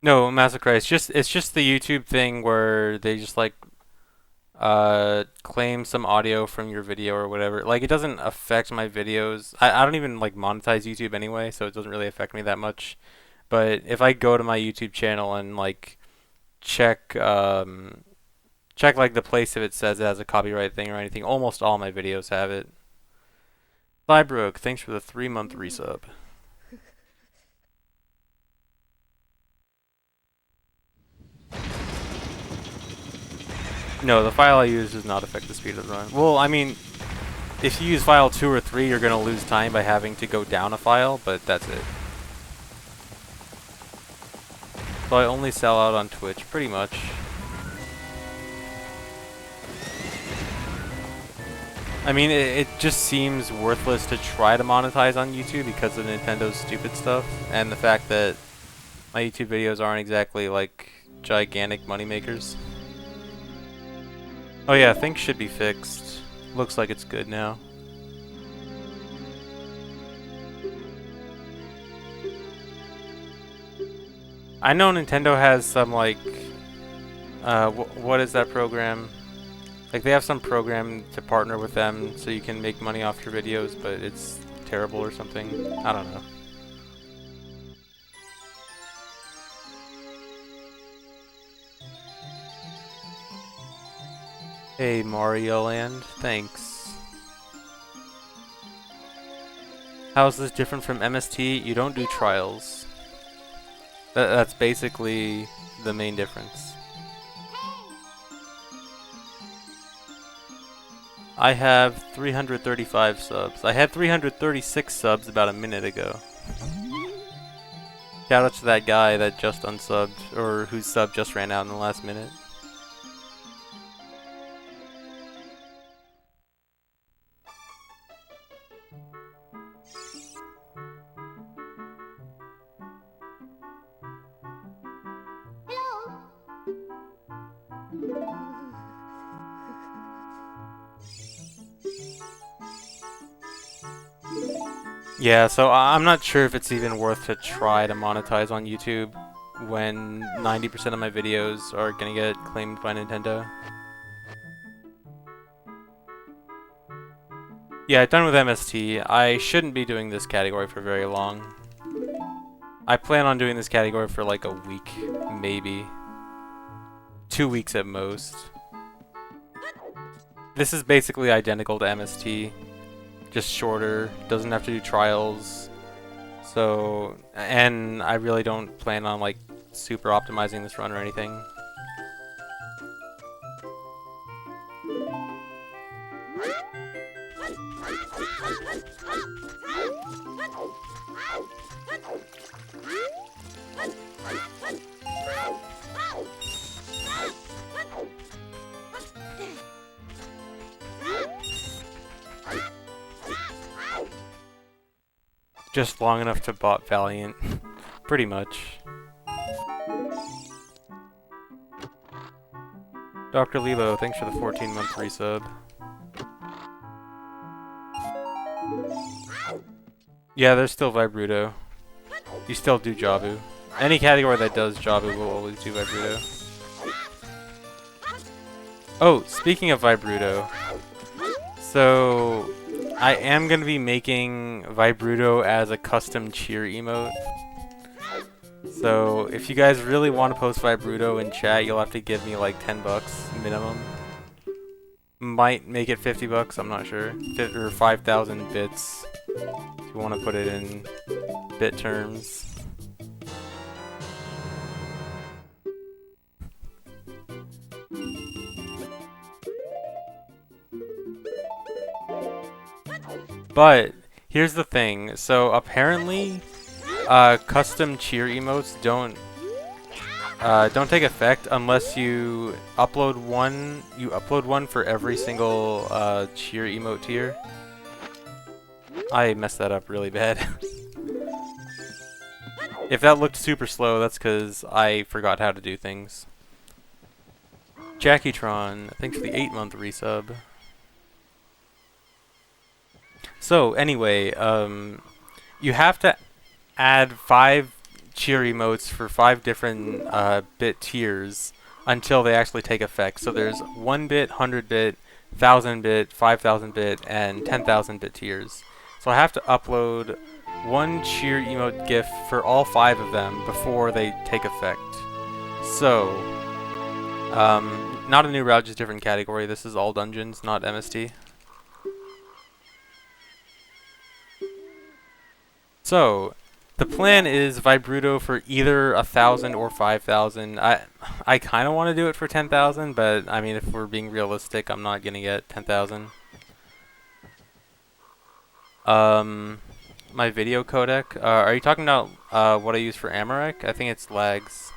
No, Massacre. It's just the YouTube thing where they just like claim some audio from your video or whatever. Like it doesn't affect my videos. I don't even like monetize YouTube anyway, so it doesn't really affect me that much. But if I go to my YouTube channel and like check check like the place if it says it has a copyright thing or anything, almost all my videos have it. Librook, thanks for the 3-month resub. No, the file I use does not affect the speed of the run. Well, I mean, if you use file 2 or 3, you're going to lose time by having to go down a file, but that's it. So I only sell out on Twitch, pretty much. I mean, it just seems worthless to try to monetize on YouTube because of Nintendo's stupid stuff, and the fact that my YouTube videos aren't exactly, like, gigantic moneymakers. Oh yeah, things should be fixed. Looks like it's good now. I know Nintendo has some, like, what is that program? Like, they have some program to partner with them so you can make money off your videos, but it's terrible or something. I don't know. Hey, Mario Land. Thanks. How is this different from MST? You don't do trials. That's basically the main difference. I have 335 subs. I had 336 subs about a minute ago. Shout out to that guy that just unsubbed, or whose sub just ran out in the last minute. Yeah, so I'm not sure if it's even worth to try to monetize on YouTube when 90% of my videos are gonna get claimed by Nintendo. Yeah, done with MST. I shouldn't be doing this category for very long. I plan on doing this category for like a week, maybe. 2 weeks at most. This is basically identical to MST. Just shorter, doesn't have to do trials. So, and I really don't plan on like super optimizing this run or anything. Just long enough to bot Valiant. Pretty much. Dr. Lebo, thanks for the 14-month resub. Yeah, there's still Vibruto. You still do Jabu. Any category that does Jabu will always do Vibruto. Oh, speaking of Vibruto. So, I am going to be making Vibruto as a custom cheer emote. So, if you guys really want to post Vibruto in chat, you'll have to give me like 10 bucks minimum. Might make it 50 bucks, I'm not sure. Or 5,000 bits, if you want to put it in bit terms. But here's the thing. So apparently, custom cheer emotes don't take effect unless you upload one. You upload one for every single cheer emote tier. I messed that up really bad. If that looked super slow, that's because I forgot how to do things. JackieTron, thanks for the 8-month resub. So anyway, you have to add 5 cheer emotes for 5 different bit tiers until they actually take effect. So there's 1-bit, 100-bit, 1000-bit, 5000-bit, and 10,000-bit tiers. So I have to upload one cheer emote GIF for all 5 of them before they take effect. So, not a new route, just different category. This is all dungeons, not MST. So, the plan is Vibruto for either 1,000 or 5,000. I kind of want to do it for 10,000, but I mean, if we're being realistic, I'm not gonna get 10,000. My video codec. Are you talking about what I use for Amarek? I think it's lags.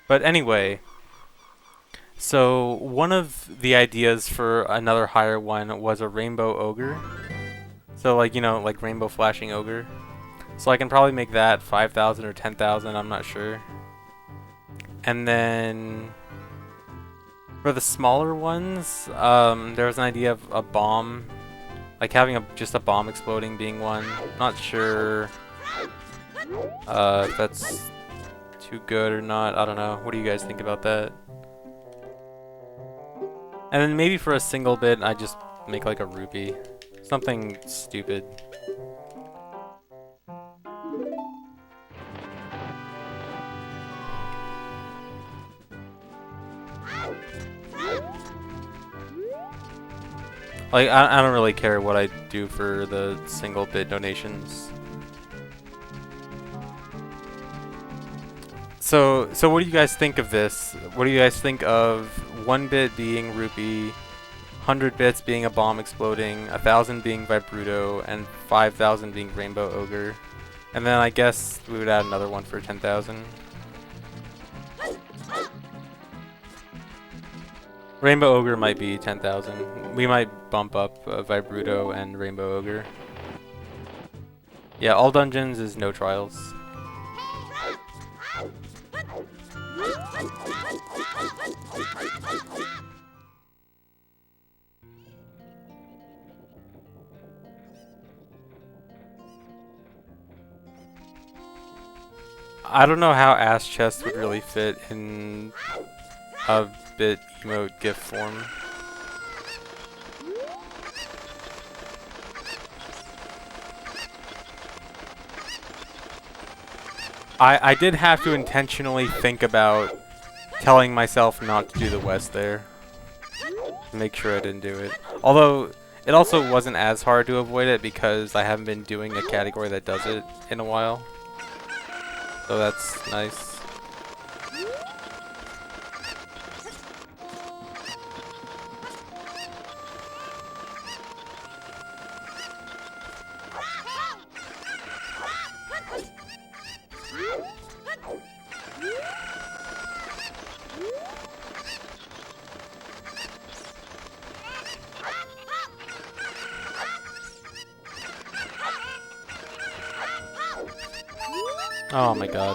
But anyway, so one of the ideas for another higher one was a rainbow ogre. So like, you know, like rainbow flashing ogre. So I can probably make that 5,000 or 10,000, I'm not sure. And then for the smaller ones, there was an idea of a bomb. Like having just a bomb exploding being one. Not sure if that's too good or not. I don't know. What do you guys think about that? And then maybe for a single bit, I just make like a rupee. Something stupid. Like, I don't really care what I do for the single bit donations. So what do you guys think of this? What do you guys think of 1 bit being rupee, 100 bits being a bomb exploding, 1,000 being Vibruto, and 5,000 being Rainbow Ogre? And then I guess we would add another one for 10,000. Rainbow Ogre might be 10,000. We might bump up Vibruto and Rainbow Ogre. Yeah, all dungeons is no trials. I don't know how Ass Chest would really fit in a bit emote GIF form. I did have to intentionally think about telling myself not to do the West there. Make sure I didn't do it. Although, it also wasn't as hard to avoid it because I haven't been doing a category that does it in a while. So that's nice. Oh my god.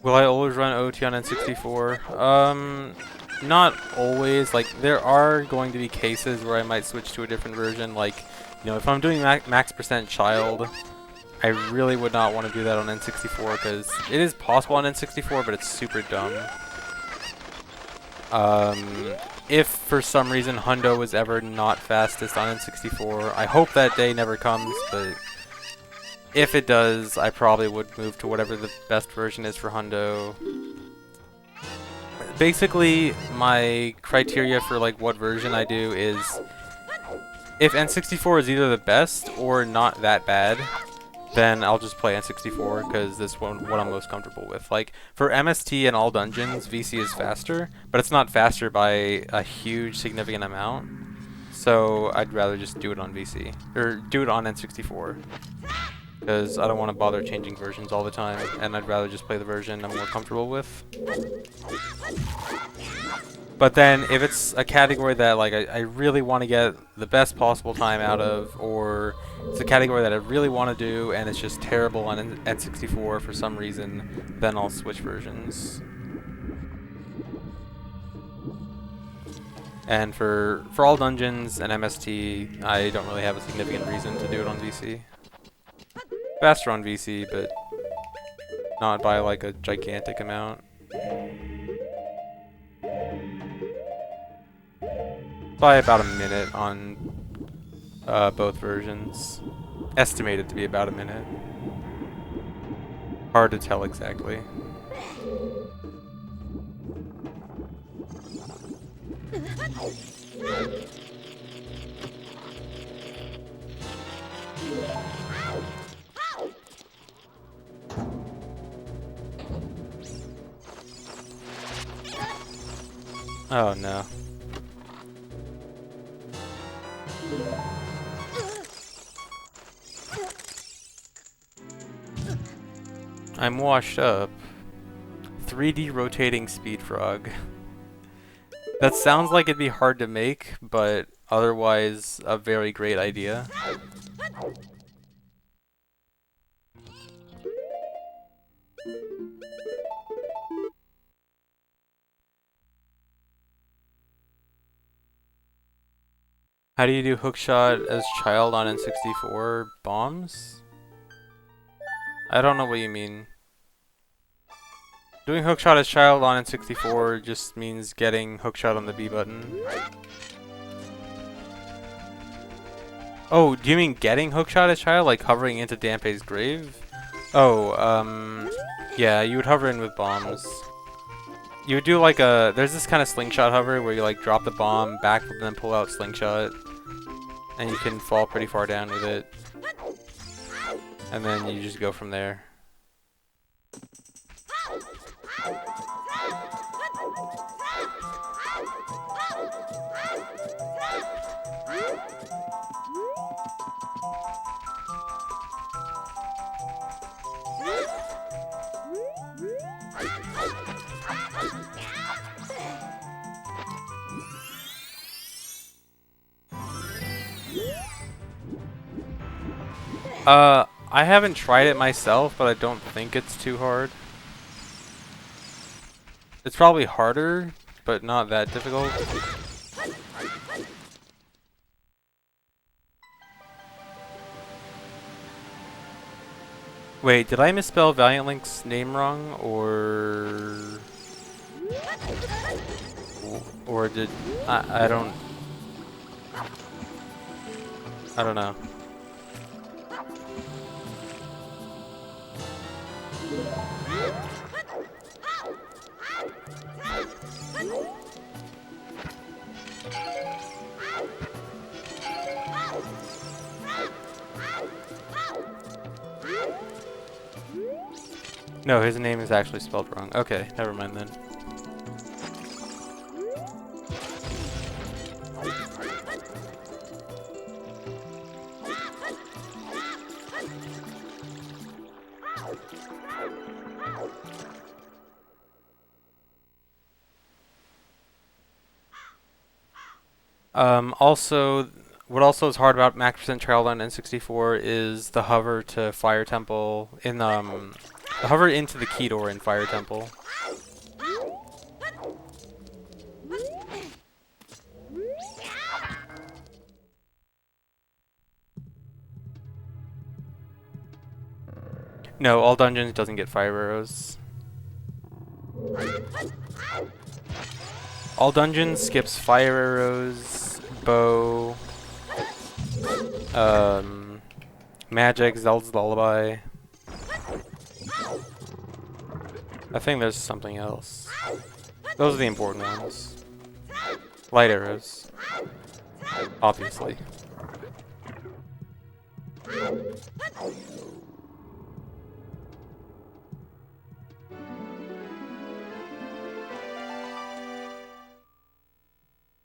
Will I always run OT on N64? Not always. Like, there are going to be cases where I might switch to a different version. Like, you know, if I'm doing max percent child, I really would not want to do that on N64 because it is possible on N64, but it's super dumb. If for some reason Hundo was ever not fastest on N64, I hope that day never comes, but if it does, I probably would move to whatever the best version is for Hundo. Basically, my criteria for like what version I do is if N64 is either the best or not that bad, then I'll just play N64 because this one what I'm most comfortable with. Like for MST and all dungeons, VC is faster, but it's not faster by a huge significant amount. So I'd rather just do it on VC or do it on N64. because I don't want to bother changing versions all the time, and I'd rather just play the version I'm more comfortable with. But then if it's a category that like I really want to get the best possible time out of, or it's a category that I really want to do and it's just terrible on N64 for some reason, then I'll switch versions. And for all dungeons and MST, I don't really have a significant reason to do it on VC. Faster on VC, but not by like a gigantic amount. By about a minute on both versions. Estimated to be about a minute. Hard to tell exactly. Oh no. I'm washed up. 3D rotating speed frog. That sounds like it'd be hard to make, but otherwise a very great idea. How do you do hookshot as child on N64 bombs? I don't know what you mean. Doing hookshot as child on N64 just means getting hookshot on the B button. Oh, do you mean getting hookshot as child, like hovering into Dampé's grave? Oh, yeah, you would hover in with bombs. You would do like a, there's this kind of slingshot hover where you like drop the bomb, backflip, and then pull out slingshot. And you can fall pretty far down with it. And then you just go from there. I haven't tried it myself, but I don't think it's too hard. It's probably harder, but not that difficult. Wait, did I misspell Valiant Link's name wrong, or did I don't know. No, his name is actually spelled wrong. Okay, never mind then. Also, what also is hard about Max Percent Child on N64 is the hover to Fire Temple in the hover into the key door in Fire Temple. No, all dungeons doesn't get fire arrows. All dungeons skips fire arrows, bow, magic, Zelda's Lullaby. I think there's something else. Those are the important ones. Light arrows. Obviously.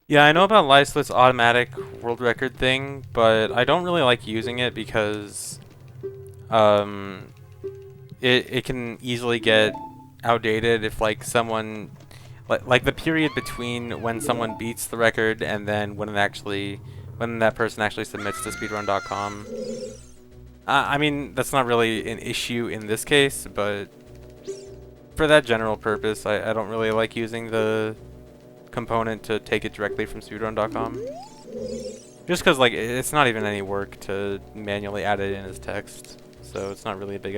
Yeah, I know about Lyslit's automatic world record thing, but I don't really like using it because um, it can easily get outdated if like someone like the period between when someone beats the record and then when that person actually submits to speedrun.com. I mean, that's not really an issue in this case, but for that general purpose, I don't really like using the component to take it directly from speedrun.com. Just because like it's not even any work to manually add it in as text, so it's not really a big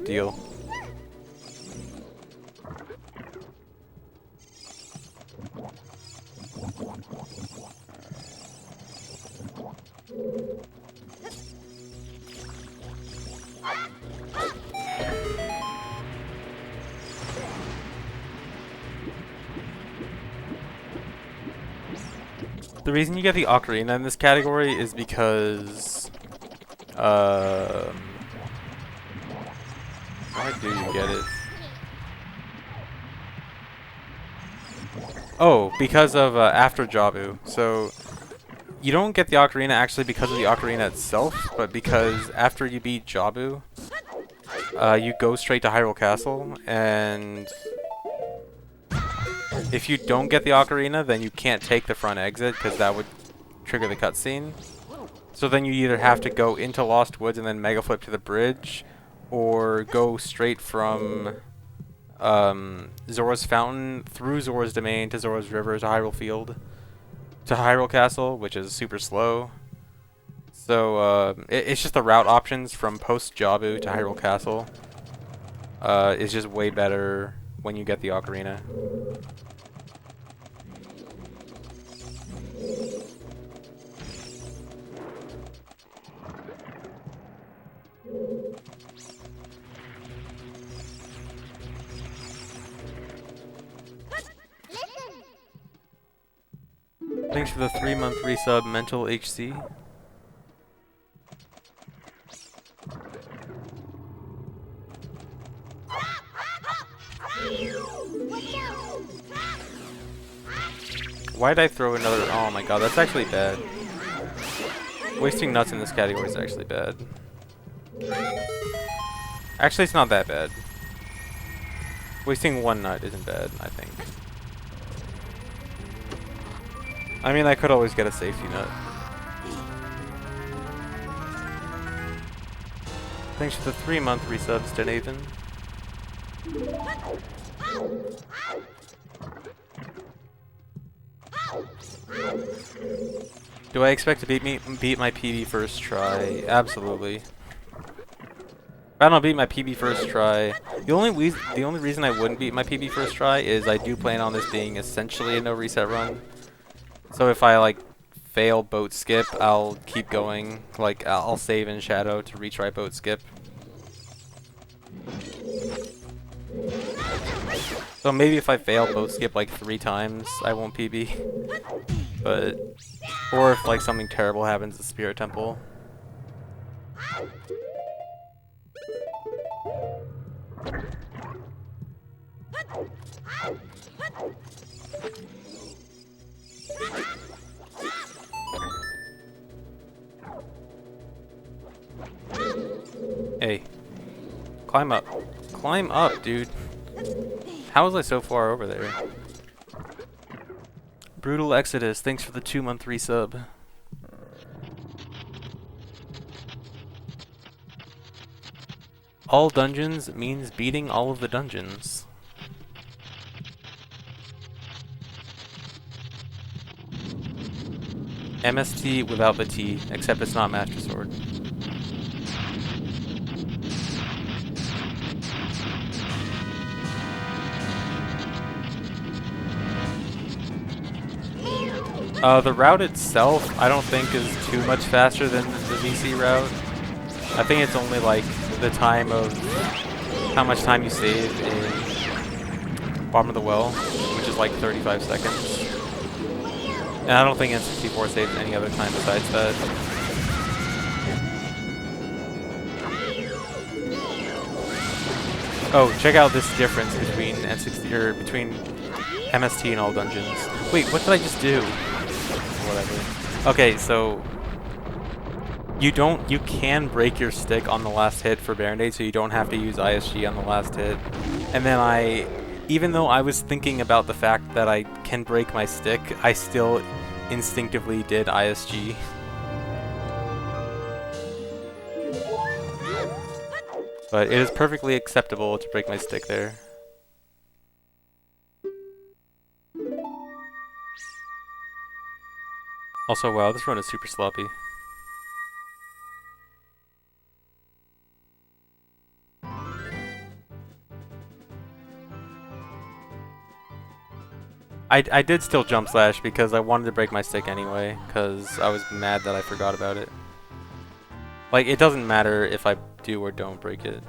deal. The reason you get the Ocarina in this category is because, why do you get it? Oh, because of after Jabu. So you don't get the Ocarina actually because of the Ocarina itself, but because after you beat Jabu, you go straight to Hyrule Castle, and if you don't get the Ocarina, then you can't take the front exit because that would trigger the cutscene. So then you either have to go into Lost Woods and then mega flip to the bridge, or go straight from Zora's Fountain through Zora's Domain to Zora's River to Hyrule Field to Hyrule Castle, which is super slow. So it's just the route options from post Jabu to Hyrule Castle is just way better when you get the Ocarina. Thanks for the 3-month resub, Mental HC. Why did I throw another? Oh my god, that's actually bad. Wasting nuts in this category is actually bad. Actually, it's not that bad. Wasting one nut isn't bad, I think. I mean, I could always get a safety nut. Thanks for the 3-month resubs, Denathan. Do I expect to beat my PB first try? Absolutely. If I don't beat my PB first try, the only reason I wouldn't beat my PB first try is I do plan on this being essentially a no reset run. So if I like fail boat skip, I'll keep going. Like I'll save in Shadow to retry boat skip. So maybe if I fail boat skip like 3 times, I won't PB. But or if like something terrible happens at Spirit Temple. Hey, climb up. Climb up, dude. How was I so far over there? Brutal Exodus, thanks for the 2-month resub. All dungeons means beating all of the dungeons. MST without the T, except it's not Master Sword. The route itself, I don't think is too much faster than the VC route. I think it's only like the time of how much time you save in Bottom of the Well, which is like 35 seconds. And I don't think N64 saves any other time besides that. Oh, check out this difference between N60 or between MST and all dungeons. Wait, what did I just do? Whatever. Okay, so You can break your stick on the last hit for Band-Aid, so you don't have to use ISG on the last hit. And then even though I was thinking about the fact that I can break my stick, I still instinctively did ISG. But it is perfectly acceptable to break my stick there. Also, wow, this run is super sloppy. I did still jump slash because I wanted to break my stick anyway, because I was mad that I forgot about it. Like, it doesn't matter if I do or don't break it.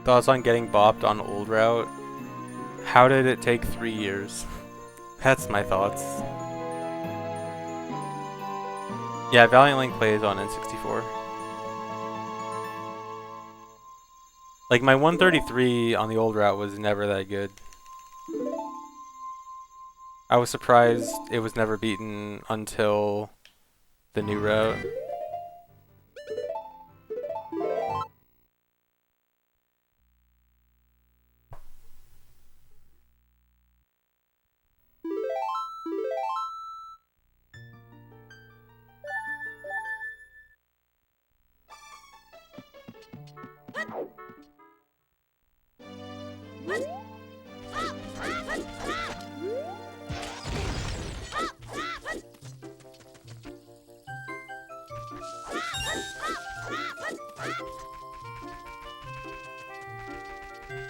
Thoughts on getting bopped on old route? How did it take 3 years? That's my thoughts. Yeah, Valiant Link plays on N64. Like, my 133 on the old route was never that good. I was surprised it was never beaten until the new route.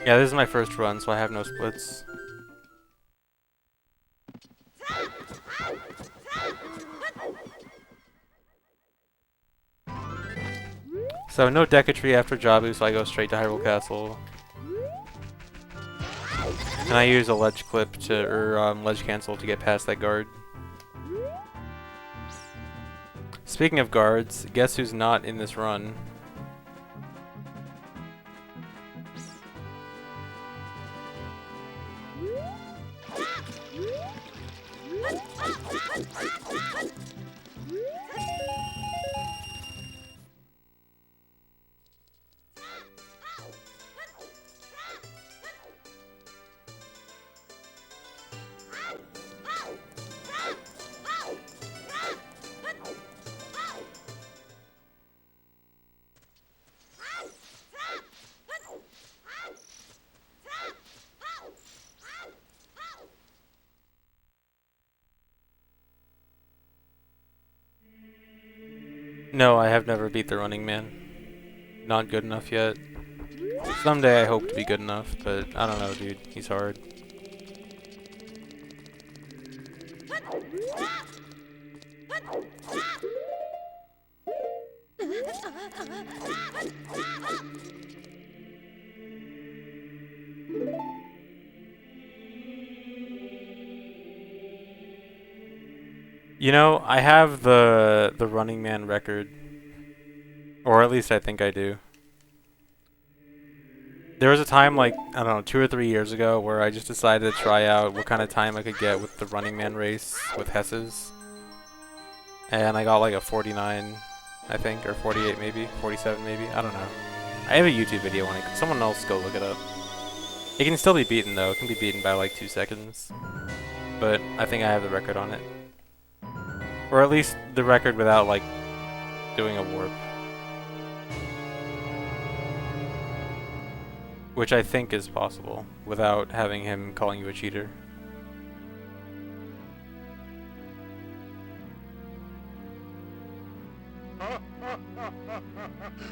Yeah, this is my first run, so I have no splits. So no Decatry after Jabu, so I go straight to Hyrule Castle. And I use a ledge clip ledge cancel to get past that guard. Speaking of guards, guess who's not in this run? No, I have never beat the Running Man. Not good enough yet. Someday I hope to be good enough, but I don't know, dude. He's hard. You know, I have the Running Man record. Or at least I think I do. There was a time, like, I don't know, 2 or 3 years ago where I just decided to try out what kind of time I could get with the Running Man race with Hesses. And I got like a 49, I think, or 48 maybe, 47 maybe, I don't know. I have a YouTube video on it. Someone else go look it up. It can still be beaten though. It can be beaten by like 2 seconds. But I think I have the record on it. Or at least the record without like doing a warp. Which I think is possible without having him calling you a cheater.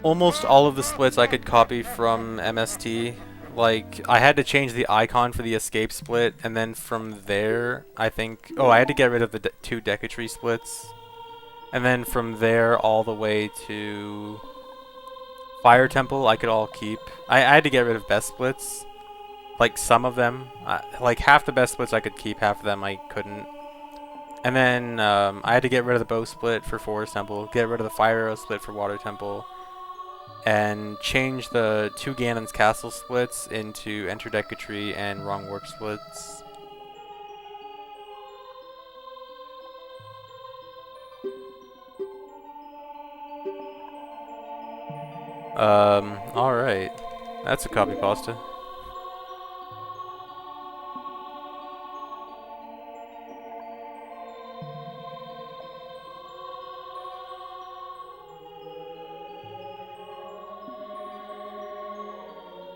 Almost all of the splits I could copy from MST. Like, I had to change the icon for the escape split, and then from there, I think... Oh, I had to get rid of the 2 Decatry splits. And then from there all the way to Fire Temple, I could all keep. I had to get rid of best splits. Like some of them. Like half the best splits I could keep, half of them I couldn't. And then I had to get rid of the bow split for Forest Temple, get rid of the fire arrow split for Water Temple, and change the 2 Ganon's Castle splits into Enter Decatry and Wrong Warp splits. Alright. That's a copy pasta.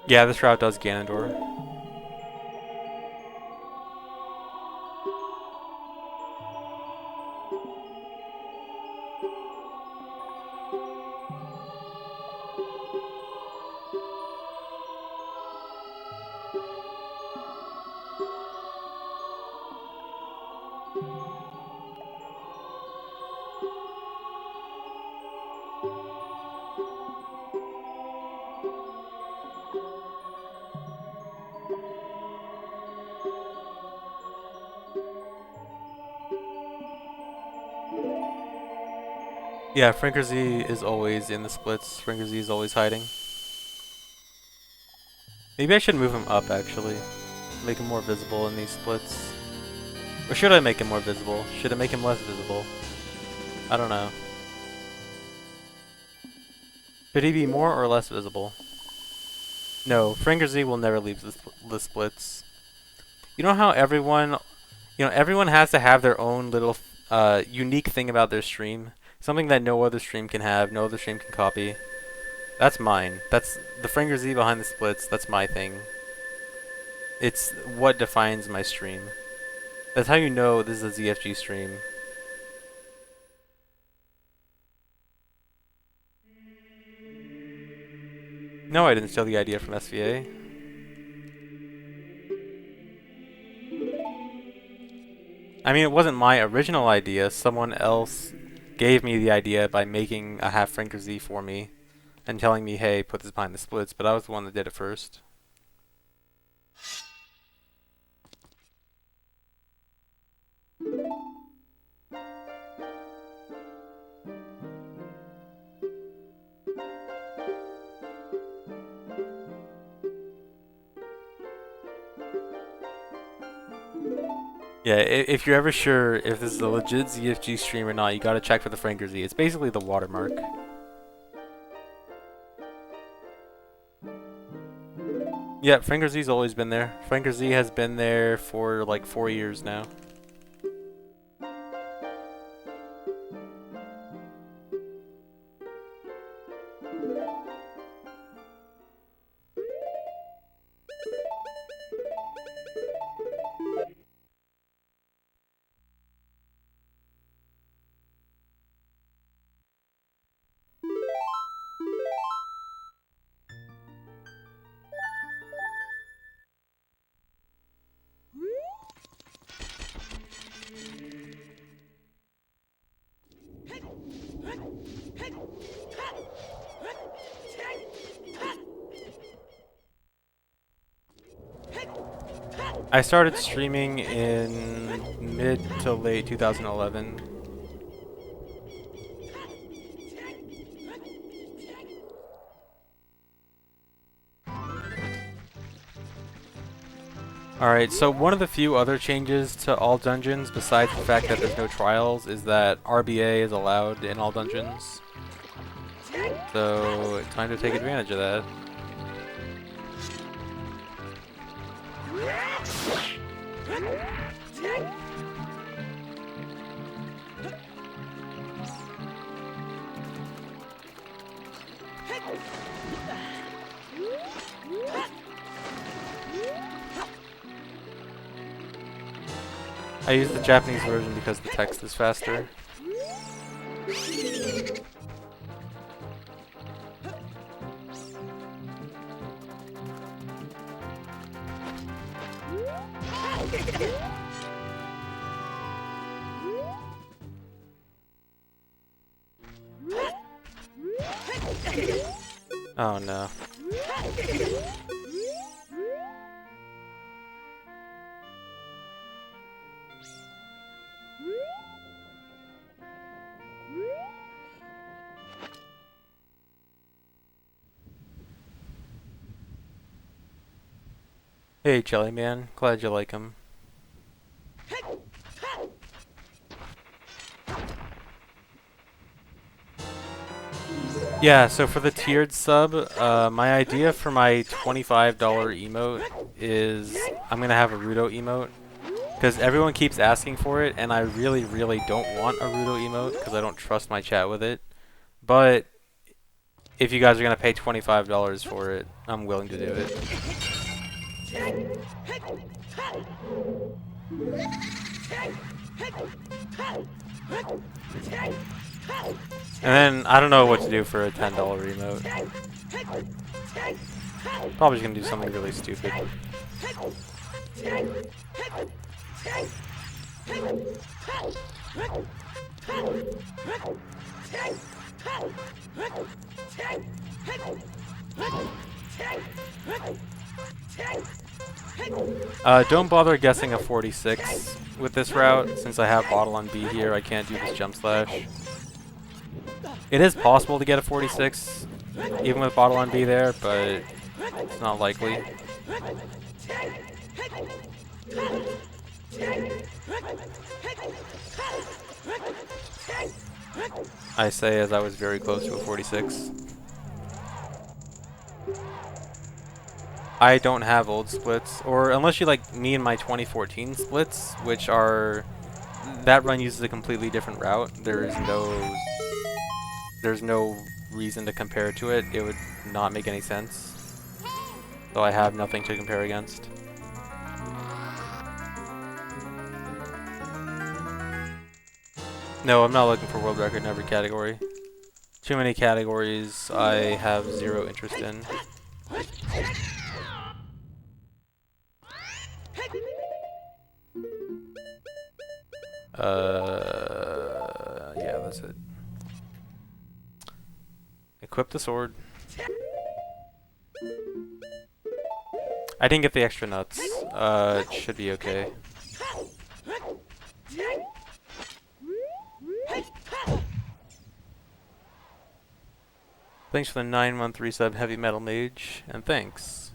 Yeah, this route does Ganondorf. Yeah, Frankerzy is always in the splits. Frankerzy is always hiding. Maybe I should move him up, actually. Make him more visible in these splits. Or should I make him more visible? Should I make him less visible? I don't know. Should he be more or less visible? No, Frankerzy will never leave the splits. You know how everyone has to have their own little unique thing about their stream? Something that no other stream can have, no other stream can copy. That's mine. That's the Frankerzy behind the splits. That's my thing. It's what defines my stream. That's how you know this is a ZFG stream. No, I didn't steal the idea from SVA. I mean, it wasn't my original idea. Someone else gave me the idea by making a half Frankerzy for me and telling me, hey, put this behind the splits, but I was the one that did it first. Yeah, if you're ever sure if this is a legit ZFG stream or not, you gotta check for the Frankerzy. It's basically the watermark. Yeah, Frankerzy's always been there. Frankerzy has been there for like 4 years now. I started streaming in mid to late 2011. Alright, so one of the few other changes to all dungeons, besides the fact that there's no trials, is that RBA is allowed in all dungeons. So, time to take advantage of that. I use the Japanese version because the text is faster. Oh no. Hey, Jelly Man. Glad you like him. Yeah, so for the tiered sub, my idea for my $25 emote is I'm gonna have a Rudo emote. Because everyone keeps asking for it, and I really, really don't want a Rudo emote because I don't trust my chat with it. But if you guys are gonna pay $25 for it, I'm willing to do it. And then I don't know what to do for a $10 emote. Probably just gonna do something really stupid. Don't bother guessing a 46 with this route. Since I have bottle on B here, I can't do this jump slash. It is possible to get a 46, even with bottle on B there, but it's not likely. I say as I was very close to a 46. I don't have old splits, or unless you like me and my 2014 splits, which are... That run uses a completely different route. There's no reason to compare to it. It would not make any sense. So I have nothing to compare against. No, I'm not looking for world record in every category. Too many categories I have zero interest in. Yeah, that's it. Equip the sword. I didn't get the extra nuts. It should be okay. Thanks for the 9-month resub, Heavy Metal Mage, and thanks.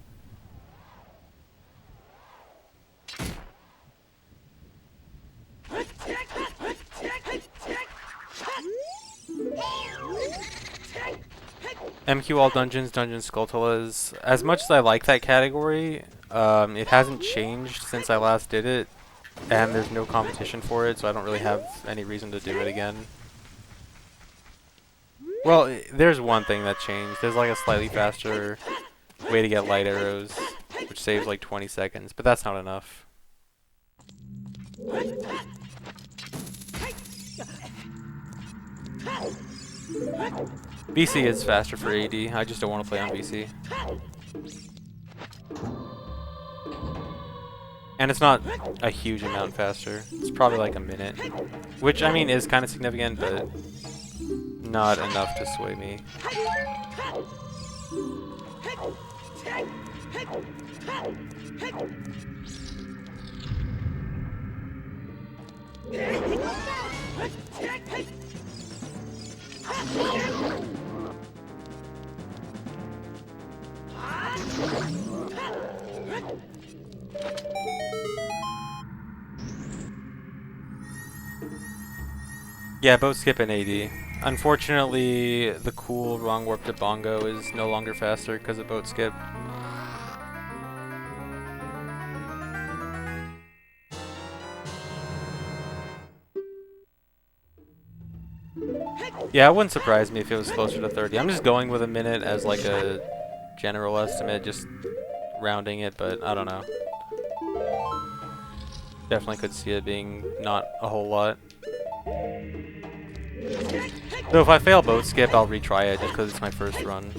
MQ All Dungeons, Dungeon Skulltulas. As much as I like that category, it hasn't changed since I last did it, and there's no competition for it, so I don't really have any reason to do it again. Well, there's one thing that changed. There's like a slightly faster way to get light arrows, which saves like 20 seconds, but that's not enough. BC is faster for AD. I just don't want to play on BC. And it's not a huge amount faster. It's probably like a minute. Which, I mean, is kind of significant, but not enough to sway me. Yeah, both skip and AD. Unfortunately, the cool wrong warp to bongo is no longer faster because of boat skip. Yeah, it wouldn't surprise me if it was closer to 30. I'm just going with a minute as like a general estimate, just rounding it, but I don't know. Definitely could see it being not a whole lot. So if I fail boat skip, I'll retry it just because it's my first run.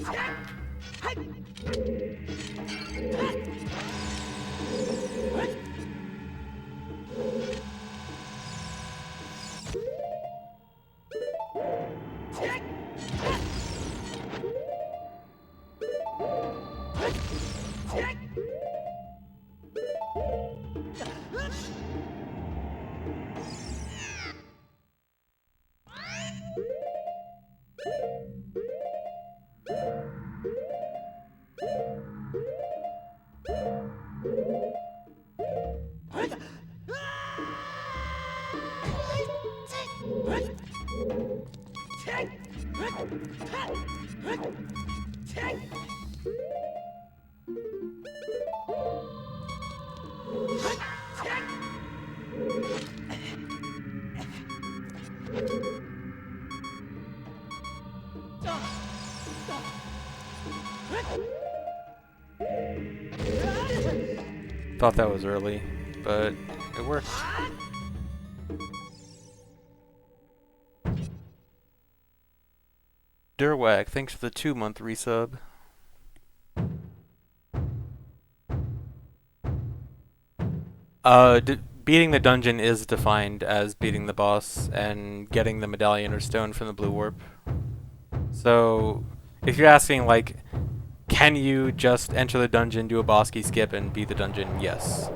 Thought that was early, but it worked. Durwag, thanks for the 2-month resub. Beating the dungeon is defined as beating the boss and getting the medallion or stone from the blue warp. So, if you're asking, like, can you just enter the dungeon, do a boss key skip, and beat the dungeon? Yes.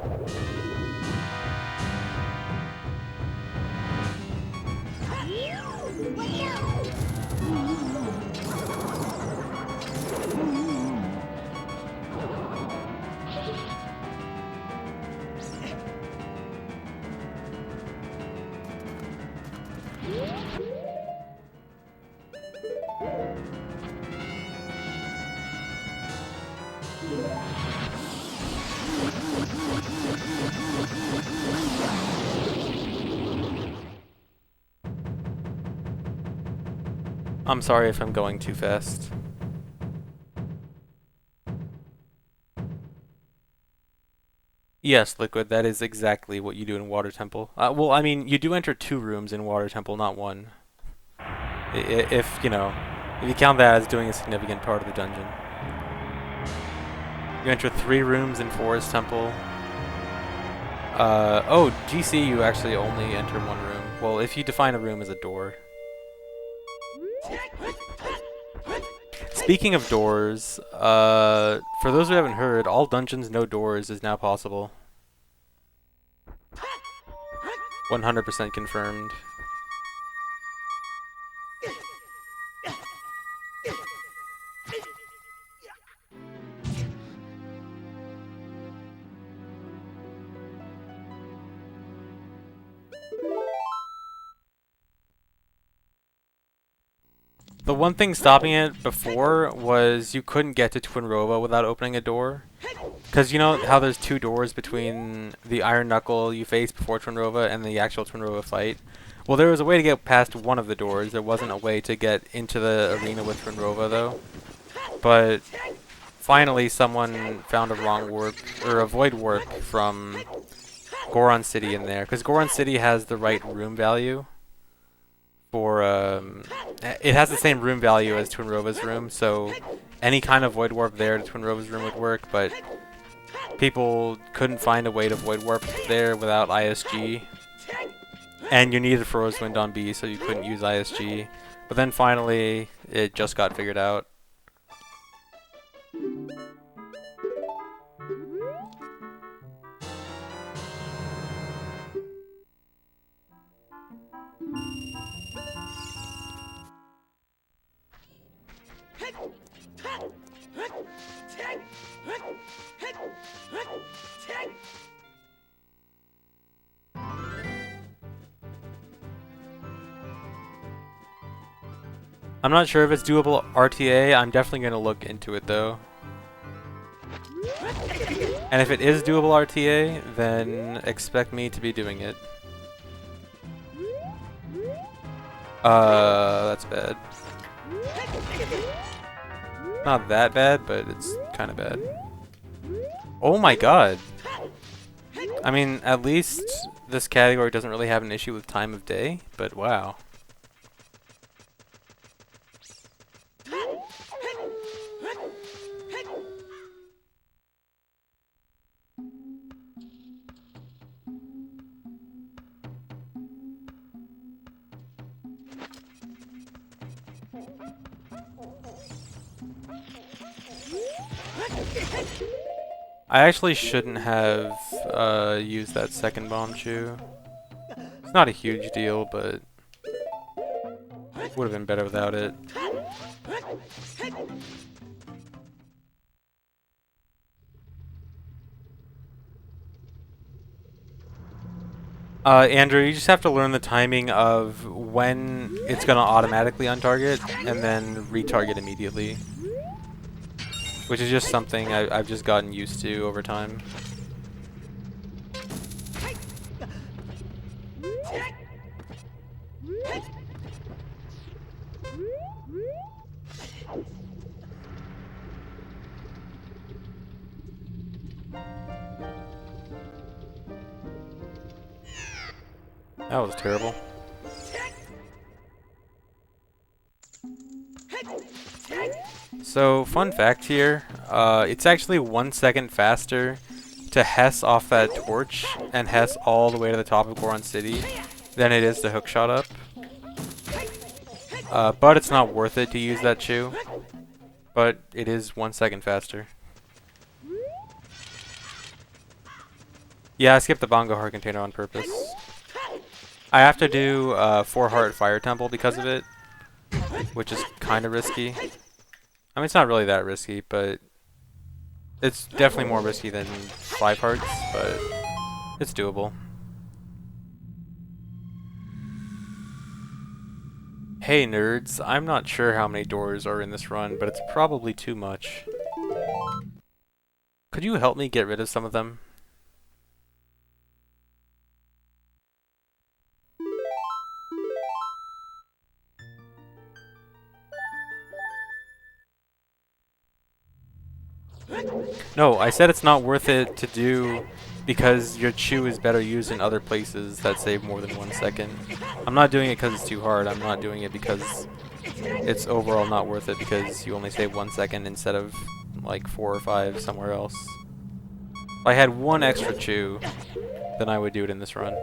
I'm sorry if I'm going too fast. Yes, Liquid, that is exactly what you do in Water Temple. Well, I mean, you do enter 2 rooms in Water Temple, not 1. If, you know, if you count that as doing a significant part of the dungeon. You enter 3 rooms in Forest Temple. Oh, GC, you actually only enter 1 room. Well, if you define a room as a door. Speaking of doors, for those who haven't heard, all dungeons no doors is now possible. 100% confirmed. The one thing stopping it before was you couldn't get to Twinrova without opening a door. Because you know how there's 2 doors between the Iron Knuckle you face before Twinrova and the actual Twinrova fight? Well, there was a way to get past one of the doors. There wasn't a way to get into the arena with Twinrova, though. But finally someone found a wrong warp, or a void warp from Goron City in there. Because Goron City has the right room value. For it has the same room value as Twinrova's room, so any kind of void warp there to Twinrova's room would work, but people couldn't find a way to void warp there without ISG, and you needed Frozewind on B, so you couldn't use ISG. But then finally, it just got figured out. I'm not sure if it's doable RTA. I'm definitely going to look into it, though. And if it is doable RTA, then expect me to be doing it. That's bad. Not that bad, but it's kind of bad. Oh my god! I mean, at least this category doesn't really have an issue with time of day, but wow. I actually shouldn't have used that second bomb chew. It's not a huge deal, but would have been better without it. Andrew, you just have to learn the timing of when it's gonna automatically untarget and then retarget immediately. Which is just something I've just gotten used to over time. That was terrible. So, fun fact here, it's actually 1 second faster to Hess off that torch and Hess all the way to the top of Goron City than it is to hookshot up. But it's not worth it to use that chew. But it is 1 second faster. Yeah, I skipped the bongo heart container on purpose. I have to do 4 heart fire temple because of it, which is kind of risky. I mean, it's not really that risky, but it's definitely more risky than 5 hearts, but it's doable. Hey nerds, I'm not sure how many doors are in this run, but it's probably too much. Could you help me get rid of some of them? No, I said it's not worth it to do because your chew is better used in other places that save more than 1 second. I'm not doing it because it's too hard. I'm not doing it because it's overall not worth it because you only save 1 second instead of like 4 or 5 somewhere else. If I had 1 extra chew, then I would do it in this run.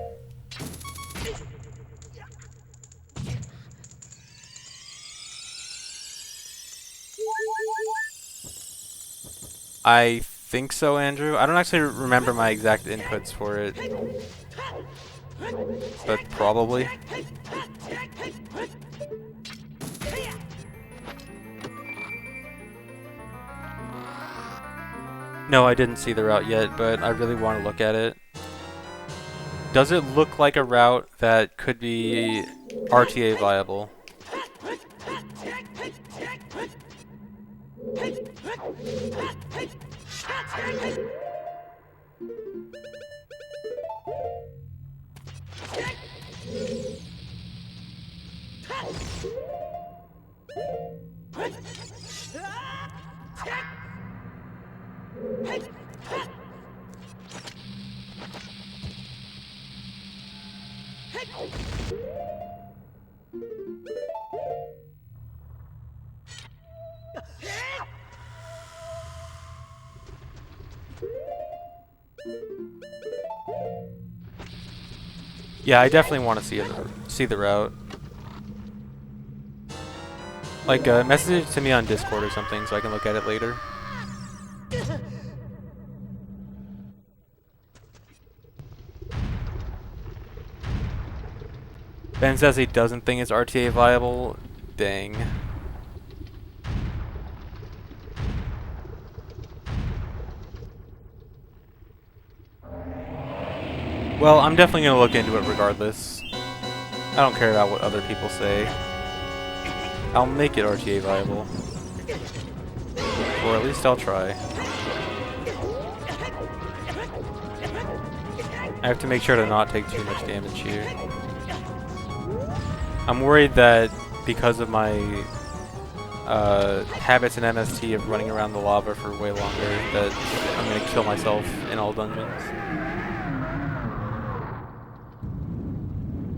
I think so, Andrew. I don't actually remember my exact inputs for it, but probably. No, I didn't see the route yet, but I really want to look at it. Does it look like a route that could be RTA viable? Yeah, I definitely want to see the route. Like, message it to me on Discord or something so I can look at it later. Ben says he doesn't think it's RTA viable. Dang. Well, I'm definitely going to look into it regardless. I don't care about what other people say. I'll make it RTA viable. Or at least I'll try. I have to make sure to not take too much damage here. I'm worried that because of my habits in MST of running around the lava for way longer, that I'm going to kill myself in all dungeons.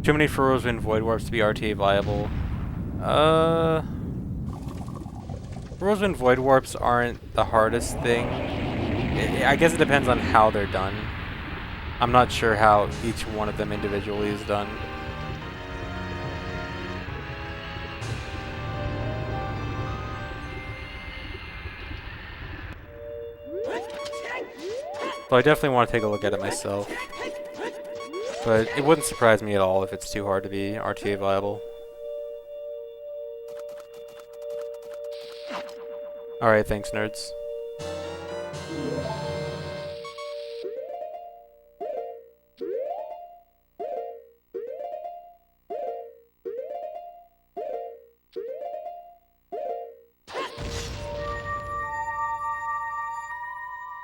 Too many furrows in Void Warps to be RTA viable. Furrows in Void Warps aren't the hardest thing. I guess it depends on how they're done. I'm not sure how each one of them individually is done. So I definitely want to take a look at it myself. But it wouldn't surprise me at all if it's too hard to be RTA viable. Alright, thanks nerds.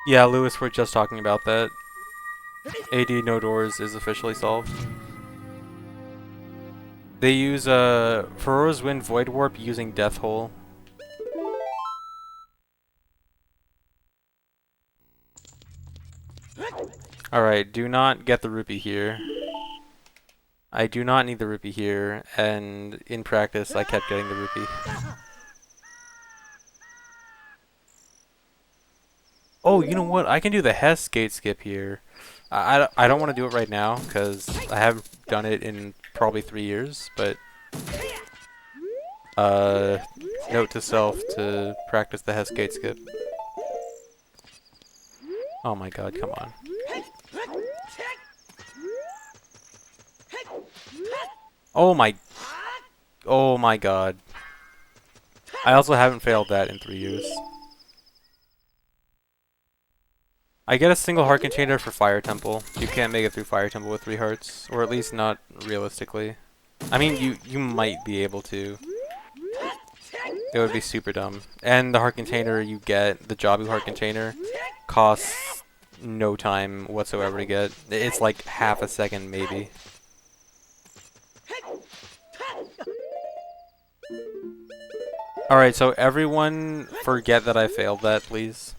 Yeah, Lewis, we're just talking about that. AD no doors is officially solved. They use Fero's Wind Void Warp using Death Hole. Alright, do not get the rupee here. I do not need the rupee here, and in practice I kept getting the rupee. Oh, you know what? I can do the Hess gate skip here. I don't want to do it right now, because I haven't done it in probably 3 years, but... note to self to practice the Hess gate skip. Oh my god, come on. Oh my... Oh my god. I also haven't failed that in 3 years. I get a single heart container for Fire Temple. You can't make it through Fire Temple with 3 hearts. Or at least not realistically. I mean, you might be able to. It would be super dumb. And the heart container you get, the Jabu heart container, costs no time whatsoever to get. It's like half a second maybe. Alright, so everyone forget that I failed that, please.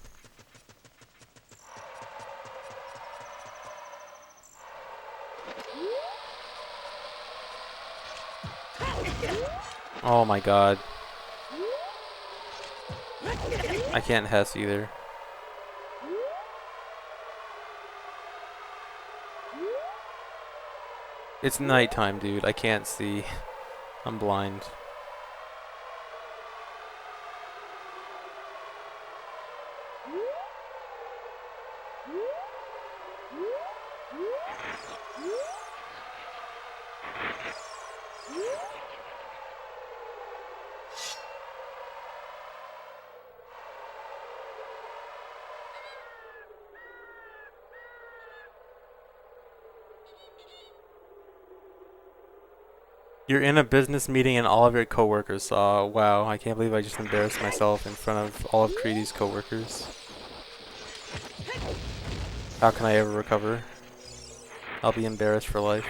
Oh my god. I can't Hess either. It's nighttime, dude. I can't see. I'm blind. You're in a business meeting and all of your coworkers saw. Wow, I can't believe I just embarrassed myself in front of all of Creedy's coworkers. How can I ever recover? I'll be embarrassed for life.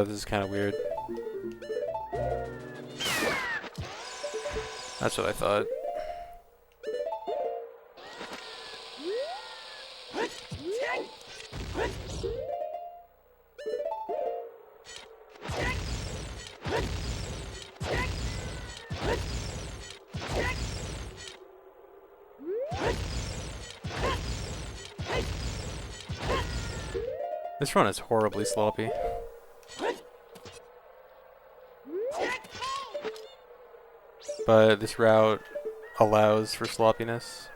This is kind of weird. That's what I thought. This run is horribly sloppy. But this route allows for sloppiness.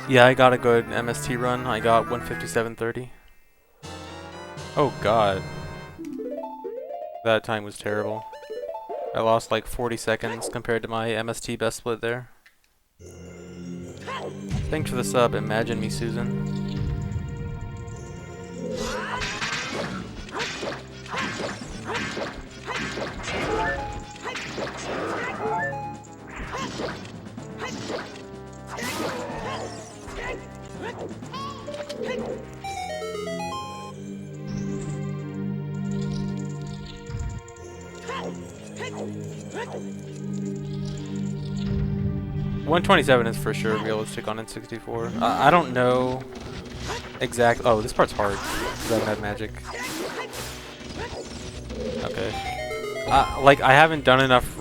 Yeah, I got a good MST run. I got 157.30. Oh god. That time was terrible. I lost like 40 seconds compared to my MST best split there. Thanks for the sub, Imagine Me Susan. $127 is for sure realistic on N64. I don't know exactly. Oh, this part's hard because I haven't had magic. Okay. Like I haven't done enough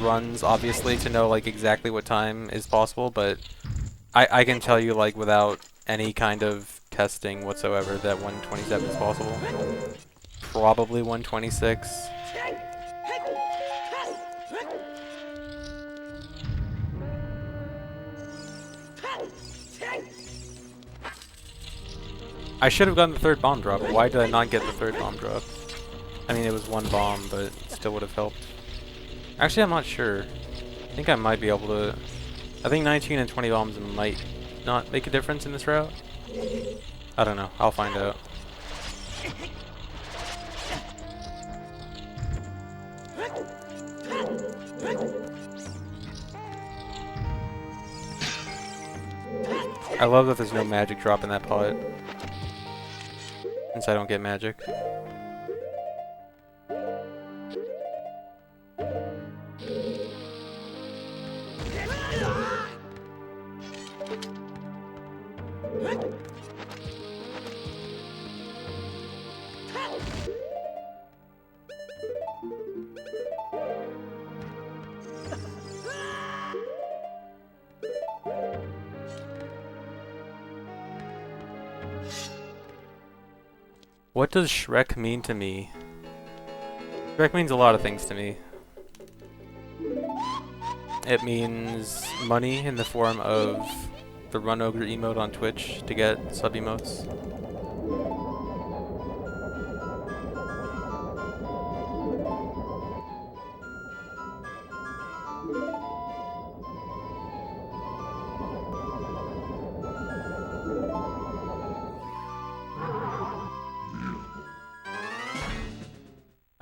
runs, obviously, to know like exactly what time is possible, but I can tell you like without any kind of testing whatsoever that 127 is possible. Probably 126. I should have gotten the third bomb drop. Why did I not get the third bomb drop? I mean, it was one bomb, but it still would have helped. Actually, I'm not sure. I think I might be able to... I think 19 and 20 bombs might not make a difference in this route. I don't know. I'll find out. I love that there's no magic drop in that pot, since I don't get magic. What does Shrek mean to me? Shrek means a lot of things to me. It means money in the form of the Run Ogre emote on Twitch to get sub emotes.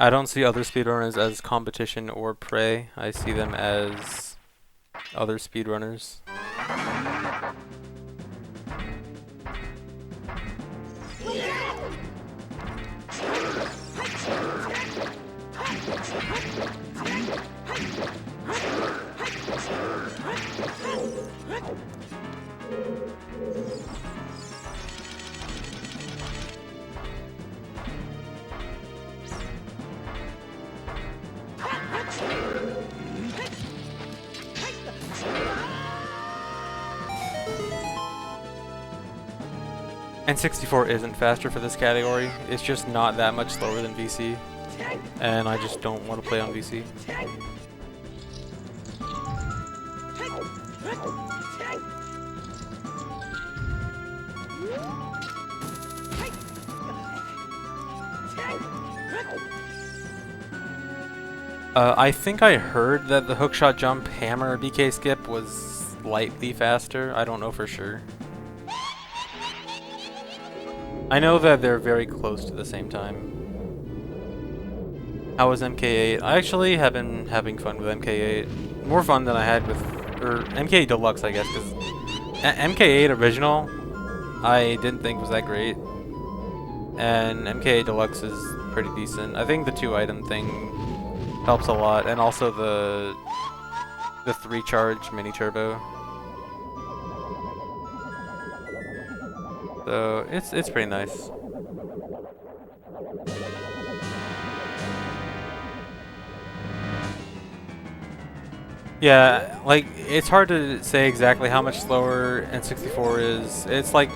I don't see other speedrunners as competition or prey. I see them as other speedrunners. N64 isn't faster for this category. It's just not that much slower than VC. And I just don't want to play on VC. I think I heard that the hookshot jump hammer BK skip was slightly faster. I don't know for sure. I know that they're very close to the same time. How was MK8? I actually have been having fun with MK8. More fun than I had with... or MK8 Deluxe, I guess, because MK8 Original I didn't think was that great. And MK8 Deluxe is pretty decent. I think the 2-item thing helps a lot, and also the 3-charge mini turbo. So it's pretty nice. Yeah, like it's hard to say exactly how much slower N64 is. It's like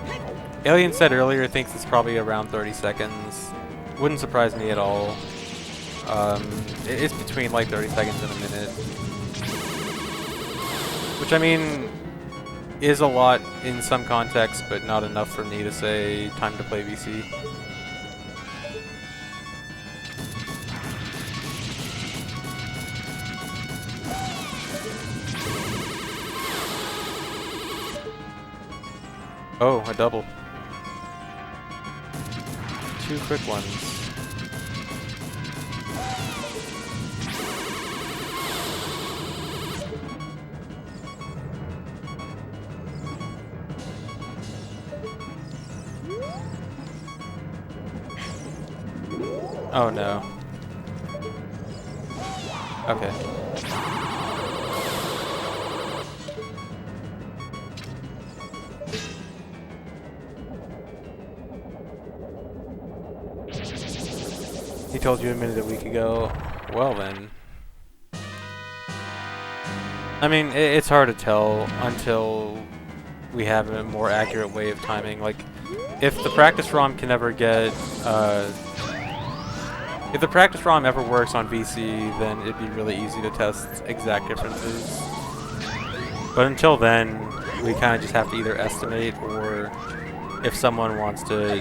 Alien said earlier, thinks it's probably around 30 seconds. Wouldn't surprise me at all. It's between like 30 seconds and a minute. Which I mean is a lot in some contexts, but not enough for me to say time to play VC. Oh, a double. 2 quick ones. Oh no. Okay. He told you a minute a week ago. Well then. I mean, it's hard to tell until we have a more accurate way of timing. Like, if the practice ROM can ever get, if the practice ROM ever works on VC, then it'd be really easy to test exact differences. But until then, we kind of just have to either estimate or if someone wants to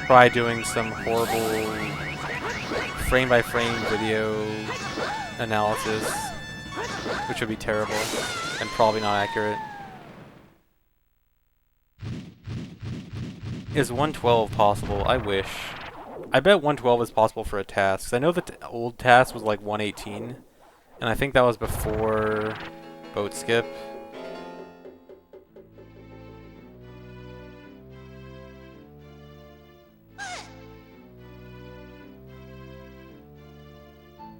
try doing some horrible frame-by-frame video analysis, which would be terrible and probably not accurate. Is 112 possible? I wish. I bet 112 is possible for a task. 'Cause I know that the old task was like 118, and I think that was before boat skip.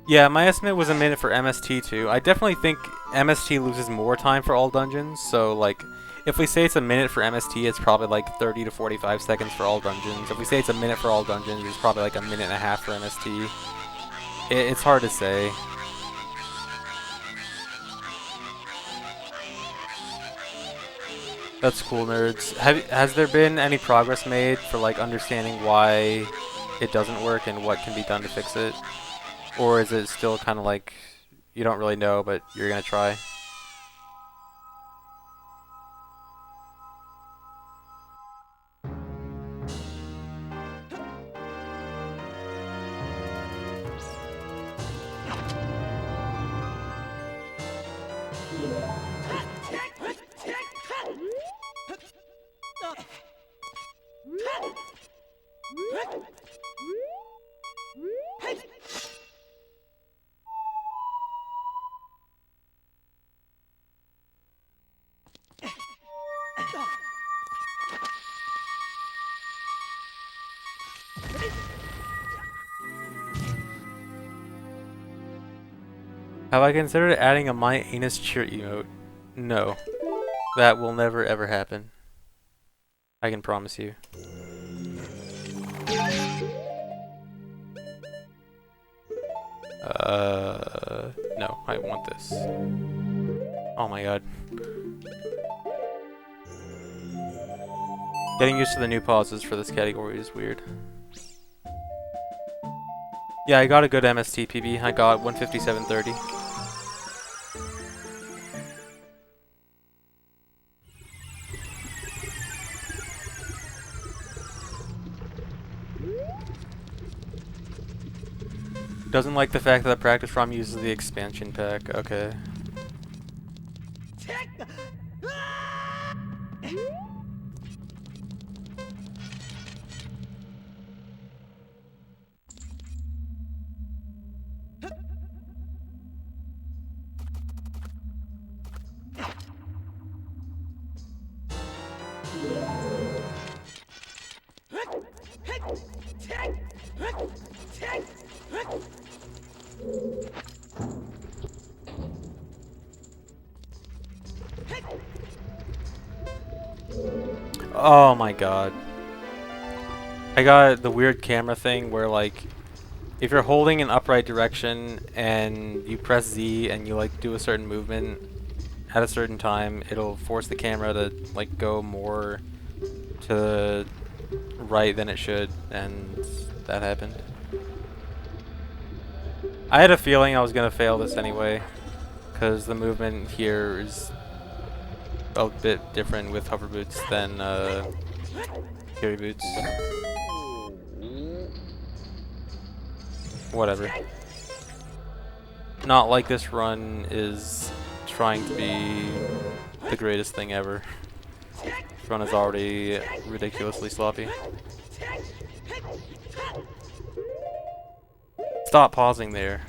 Yeah, my estimate was a minute for MST too. I definitely think MST loses more time for all dungeons, so like, if we say it's a minute for MST, it's probably like 30 to 45 seconds for all dungeons. If we say it's a minute for all dungeons, it's probably like a minute and a half for MST. It's hard to say. That's cool, nerds. Has there been any progress made for like understanding why it doesn't work and what can be done to fix it? Or is it still kind of like, you don't really know, but you're gonna try? Have I considered adding a My Anus Cheer emote? No. That will never ever happen. I can promise you. No, I want this. Oh my god. Getting used to the new pauses for this category is weird. Yeah, I got a good MST PB. I got 157.30. Doesn't like the fact that the practice ROM uses the expansion pack. Okay. Oh my god. I got the weird camera thing where like if you're holding an upright direction and you press Z and you like do a certain movement at a certain time, it'll force the camera to like go more to the right than it should, and that happened. I had a feeling I was gonna fail this anyway, because the movement here is a bit different with hover boots than carry boots. Whatever. Not like this run is trying to be the greatest thing ever. This run is already ridiculously sloppy. Stop pausing there.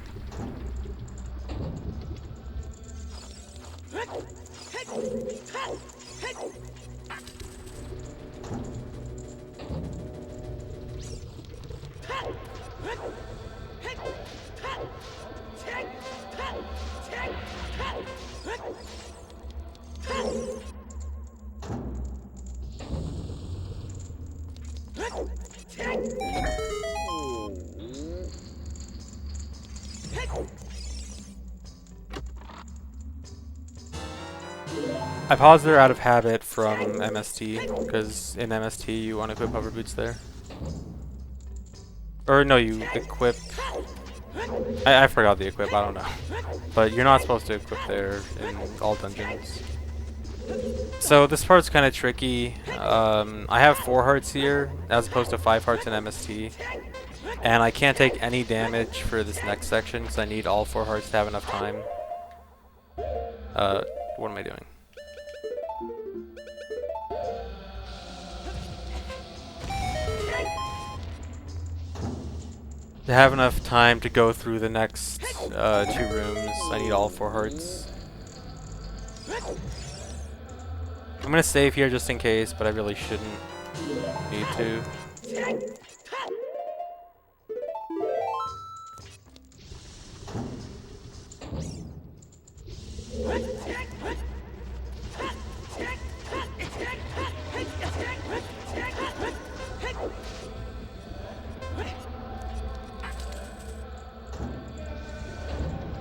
I paused there out of habit from MST, because in MST you unequip hover boots there. Or no, you equip... I forgot the equip, I don't know. But you're not supposed to equip there in all dungeons. So this part's kind of tricky. I have 4 hearts here as opposed to 5 hearts in MST. And I can't take any damage for this next section because I need all 4 hearts to have enough time. What am I doing? To have enough time to go through the next 2 rooms, I need all 4 hearts. I'm gonna save here just in case, but I really shouldn't need to.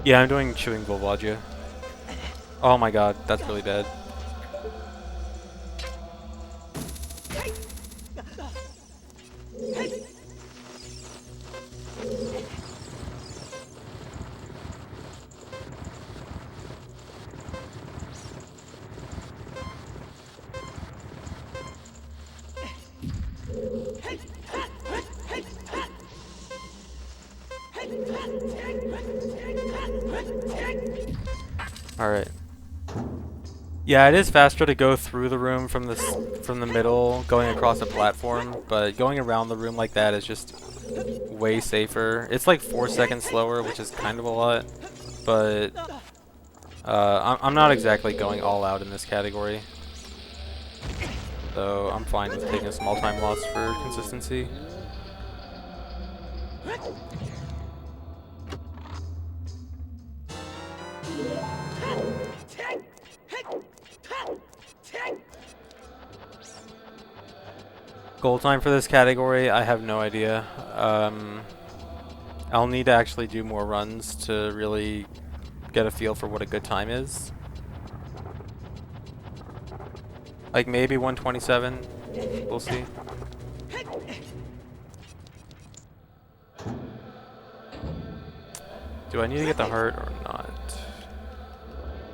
Yeah, I'm doing chewing Volvagia. Oh my god, that's really bad. Alright. Yeah, it is faster to go through the room from the middle, going across the platform, but going around the room like that is just way safer. It's like 4 seconds slower, which is kind of a lot, but I'm not exactly going all out in this category. So I'm fine with taking a small time loss for consistency. Goal time for this category, I have no idea. I'll need to actually do more runs to really get a feel for what a good time is. Like maybe 127, we'll see. Do I need to get the heart or not?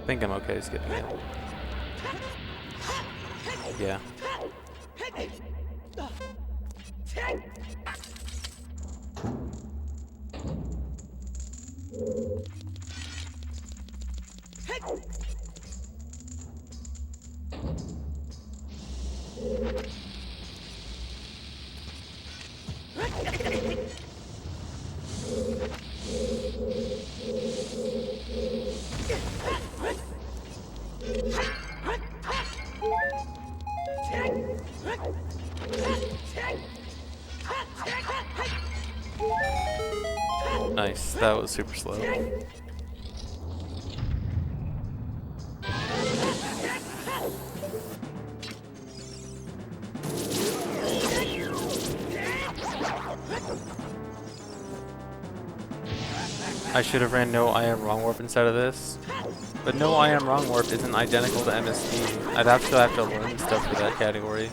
I think I'm okay skipping it. Yeah. Nice, that was super slow. I should have ran No I Am Wrong Warp instead of this, but No I Am Wrong Warp isn't identical to MST. I'd have to learn stuff for that category.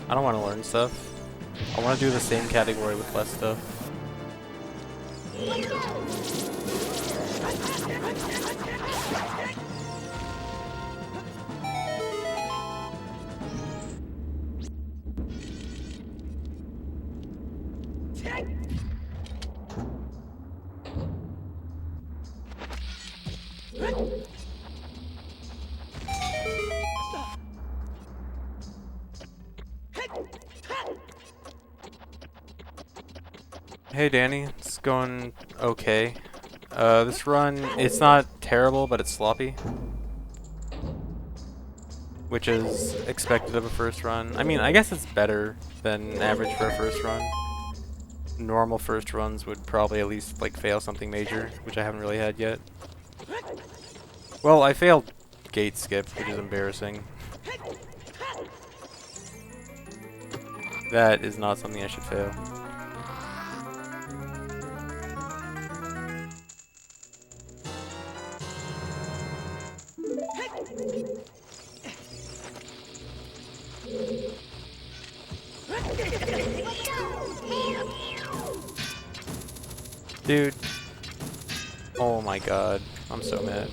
I don't want to learn stuff. I want to do the same category with less stuff. Hey Danny, it's going okay. This run, it's not terrible, but it's sloppy. Which is expected of a first run. I mean, I guess it's better than average for a first run. Normal first runs would probably at least like fail something major, which I haven't really had yet. Well, I failed gate skip, which is embarrassing. That is not something I should fail. Dude. Oh my god. I'm so mad.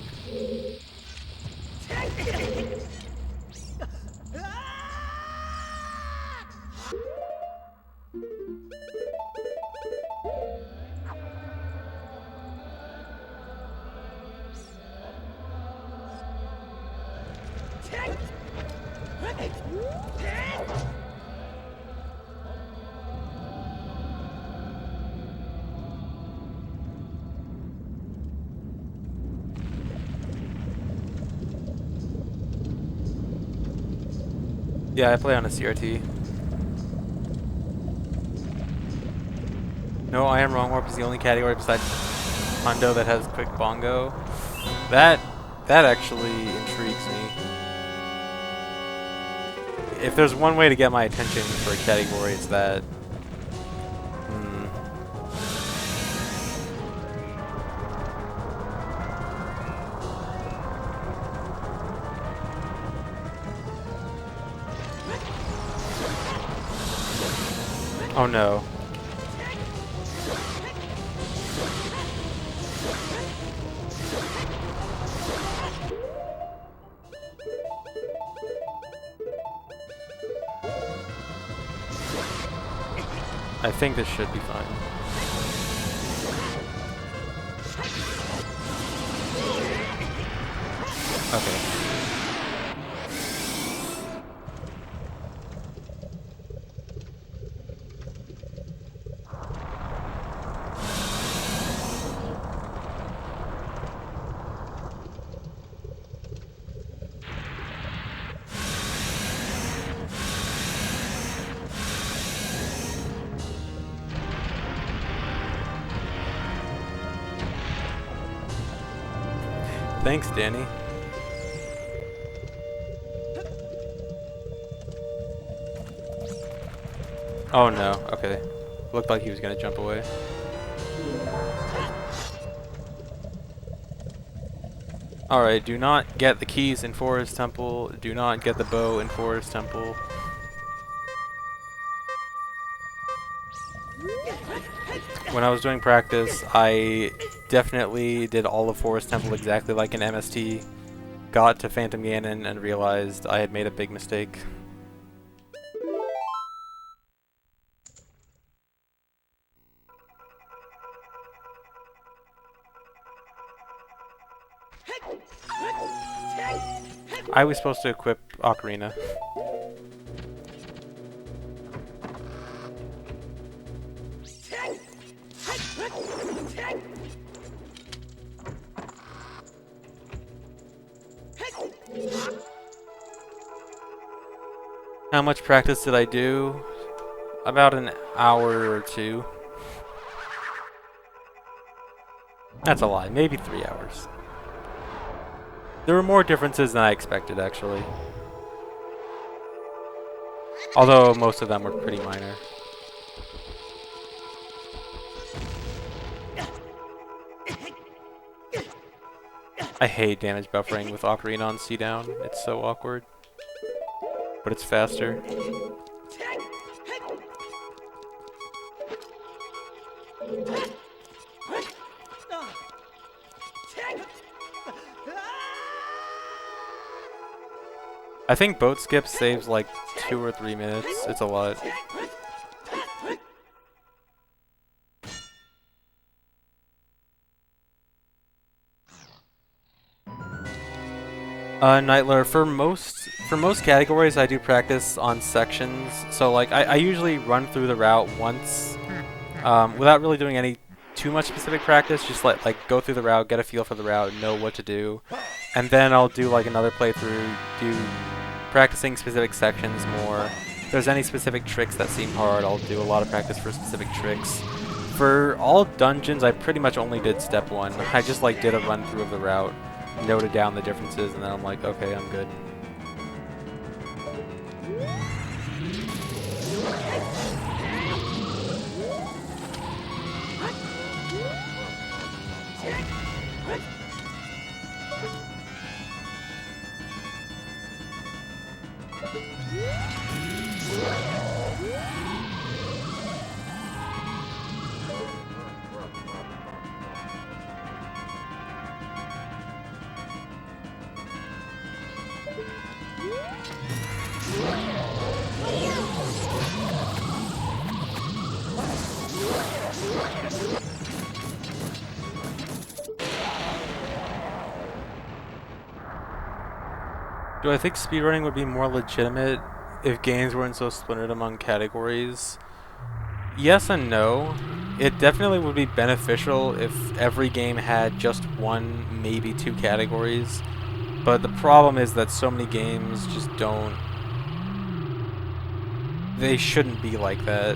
Yeah, I play on a CRT. No, I Am Wrong Warp is the only category besides Hundo that has quick bongo. That actually intrigues me. If there's one way to get my attention for a category, it's that. Oh no. I think this should be fine. Okay. Thanks, Danny. Oh no, okay. Looked like he was gonna jump away. Alright, do not get the keys in Forest Temple. Do not get the bow in Forest Temple. When I was doing practice, I definitely did all of Forest Temple exactly like an MST. Got to Phantom Ganon and realized I had made a big mistake. I was supposed to equip Ocarina. How much practice did I do? About an hour or two. That's a lie, maybe 3 hours. There were more differences than I expected, actually. Although most of them were pretty minor. I hate damage buffering with Ocarina on C down. It's so awkward. But it's faster. I think boat skip saves like 2 or 3 minutes. It's a lot. Nightler, for most categories I do practice on sections. So like I usually run through the route once without really doing any too much specific practice, just like go through the route, get a feel for the route, know what to do. And then I'll do like another playthrough, do practicing specific sections more. If there's any specific tricks that seem hard, I'll do a lot of practice for specific tricks. For all dungeons, I pretty much only did step 1. I just like did a run through of the route, noted down the differences, and then I'm like, okay, I'm good. Do I think speedrunning would be more legitimate if games weren't so splintered among categories, yes and no. It definitely would be beneficial if every game had just one, maybe two categories. But the problem is that so many games just don't. They shouldn't be like that.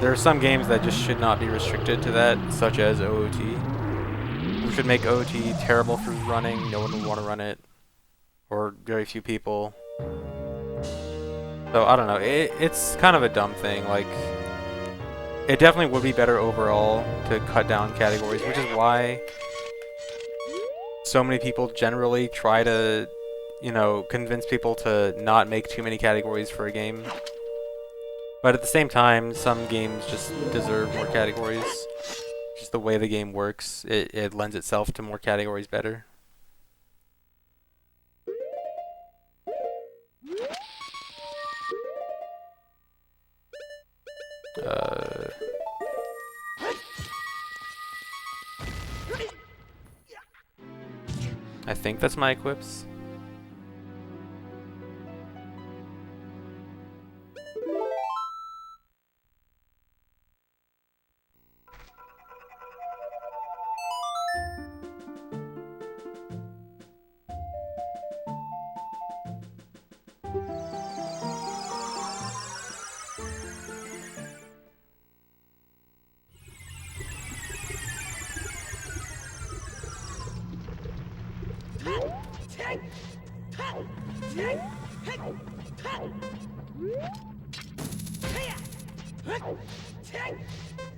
There are some games that just should not be restricted to that, such as OOT. We should make OOT terrible for running, no one would want to run it, or very few people. So I don't know, it's kind of a dumb thing. Like, it definitely would be better overall to cut down categories, which is why so many people generally try to, you know, convince people to not make too many categories for a game. But at the same time, some games just deserve more categories. Just the way the game works, it lends itself to more categories better. I think that's my equips.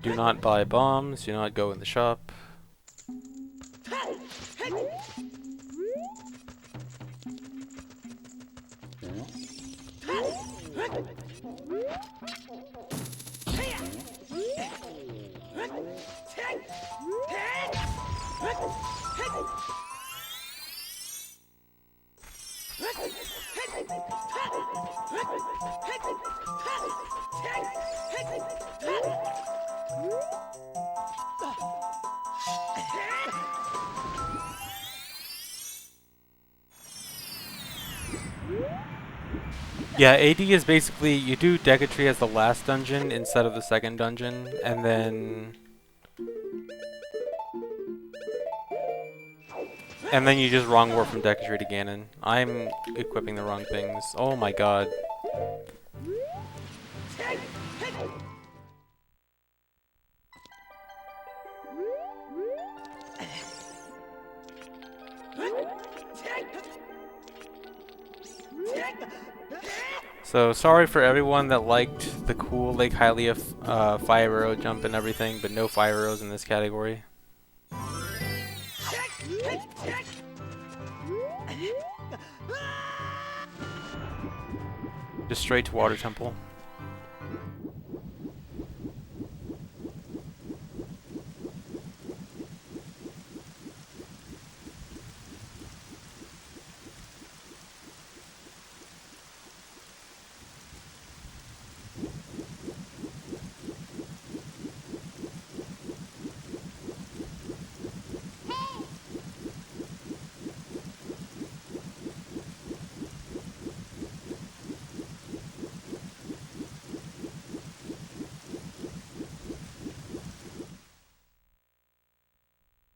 Do not buy bombs, do not go in the shop. Yeah, AD is basically, you do Decketry as the last dungeon instead of the second dungeon, and then you just wrong warp from Decketry to Ganon. I'm equipping the wrong things. Oh my god. So sorry for everyone that liked the cool Lake Hylia fire arrow jump and everything, but no fire arrows in this category. Just straight to Water Temple.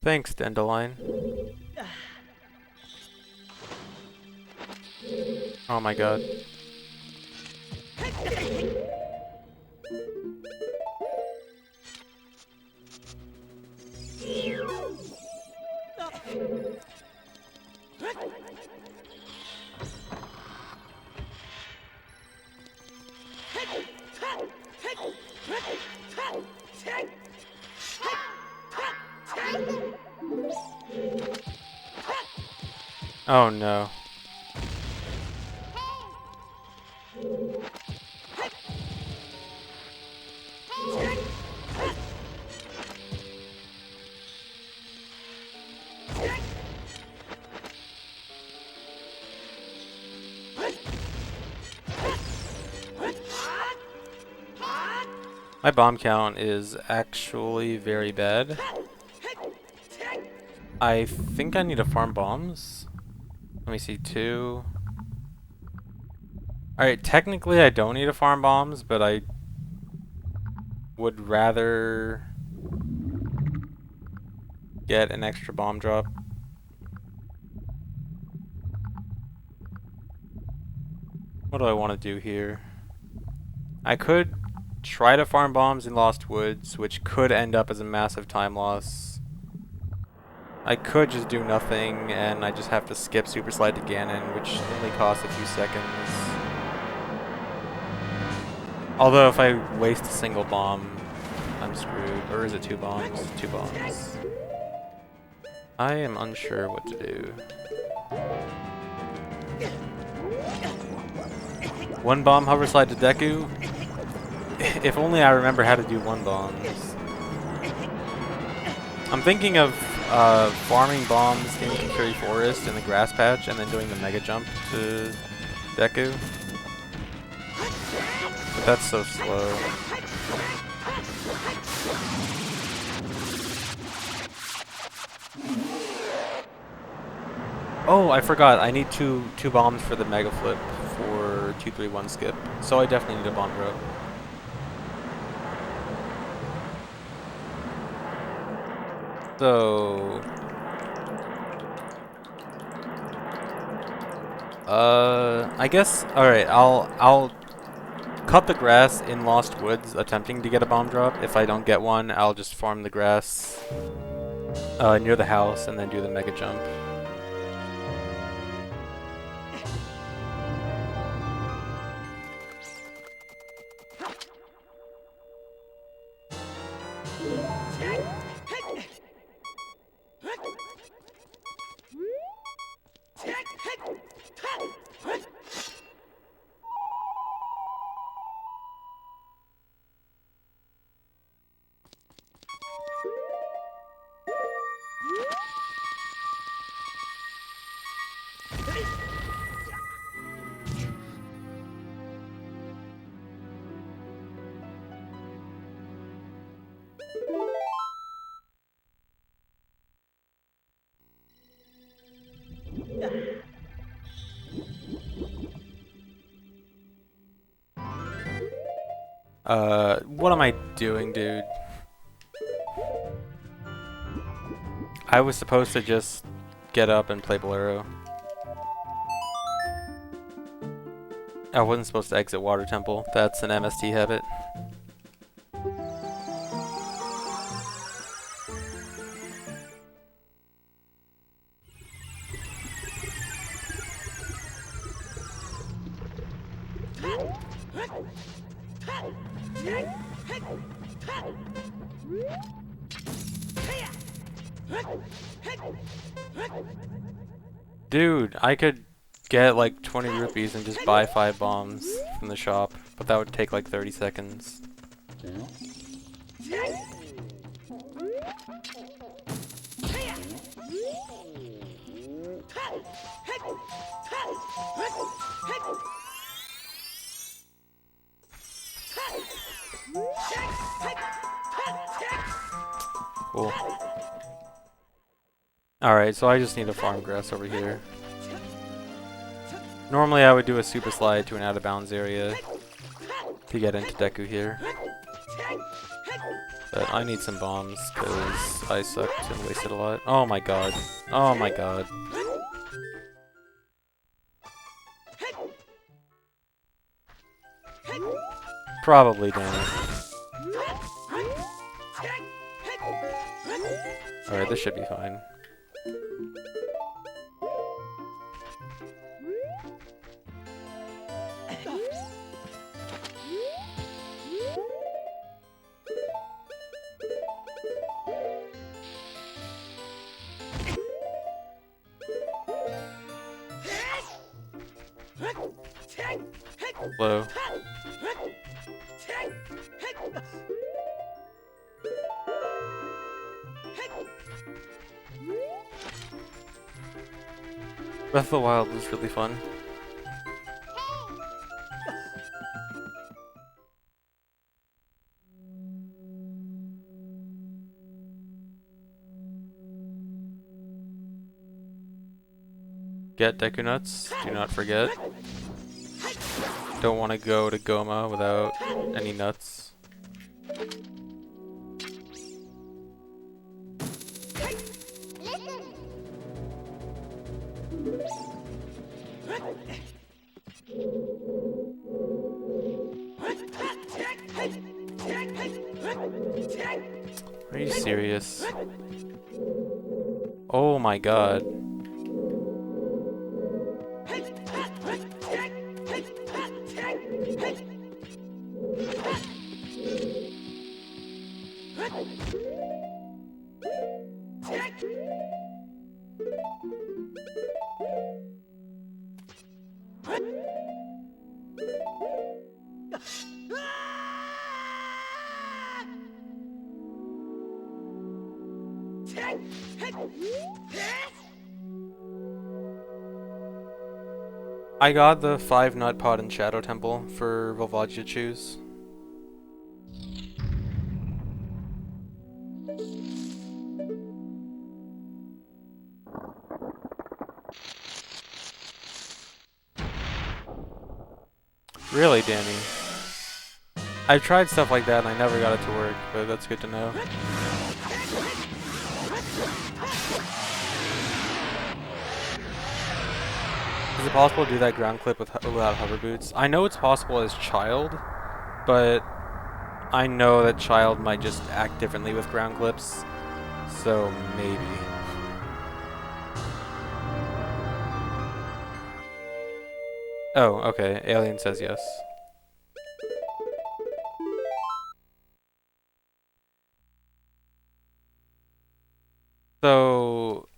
Thanks, Dandelion. Oh my god. Oh no. My bomb count is actually very bad. I think I need to farm bombs. Let me see, 2. Alright, technically I don't need to farm bombs, but I would rather get an extra bomb drop. What do I want to do here? I could try to farm bombs in Lost Woods, which could end up as a massive time loss. I could just do nothing, and I just have to skip Super Slide to Ganon, which only costs a few seconds. Although if I waste a single bomb, I'm screwed. Or is it 2 bombs? 2 bombs. I am unsure what to do. 1 bomb hover slide to Deku? If only I remember how to do 1 bombs. I'm thinking of farming bombs in Kakiri Forest in the grass patch and then doing the mega jump to Deku. But that's so slow. Oh, I forgot. I need two bombs for the mega flip for 2-3-1 skip. So I definitely need a bomb drop. So I guess alright, I'll cut the grass in Lost Woods attempting to get a bomb drop. If I don't get one, I'll just farm the grass near the house and then do the mega jump. What am I doing, dude? I was supposed to just get up and play Bolero. I wasn't supposed to exit Water Temple. That's an MST habit. Dude, I could get like 20 rupees and just buy 5 bombs from the shop, but that would take like 30 seconds. Cool. Alright, so I just need to farm grass over here. Normally I would do a super slide to an out of bounds area to get into Deku here. But I need some bombs because I sucked and wasted a lot. Oh my god. Oh my god. Probably damn. Alright, this should be fine. Low. Breath of the Wild was really fun. Get Deku Nuts, do not forget. don't want to go to Goma without any nuts. Are you serious? Oh my god. I got the 5 nut pod and Shadow Temple for Volvagia to choose. Really, Danny? I've tried stuff like that and I never got it to work, but that's good to know. Is it possible to do that ground clip without hover boots? I know it's possible as Child, but I know that Child might just act differently with ground clips, so maybe. Oh, okay. Alien says yes. So,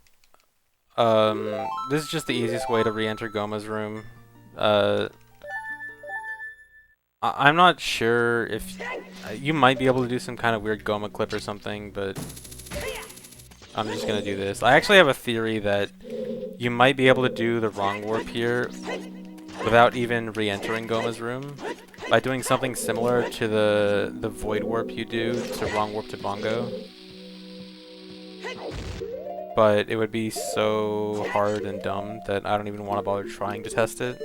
this is just the easiest way to re-enter Goma's room. I'm not sure if you might be able to do some kind of weird Goma clip or something, but I'm just gonna do this. I actually have a theory that you might be able to do the wrong warp here without even re-entering Goma's room by doing something similar to the void warp you do to wrong warp to Bongo. But it would be so hard and dumb that I don't even want to bother trying to test it.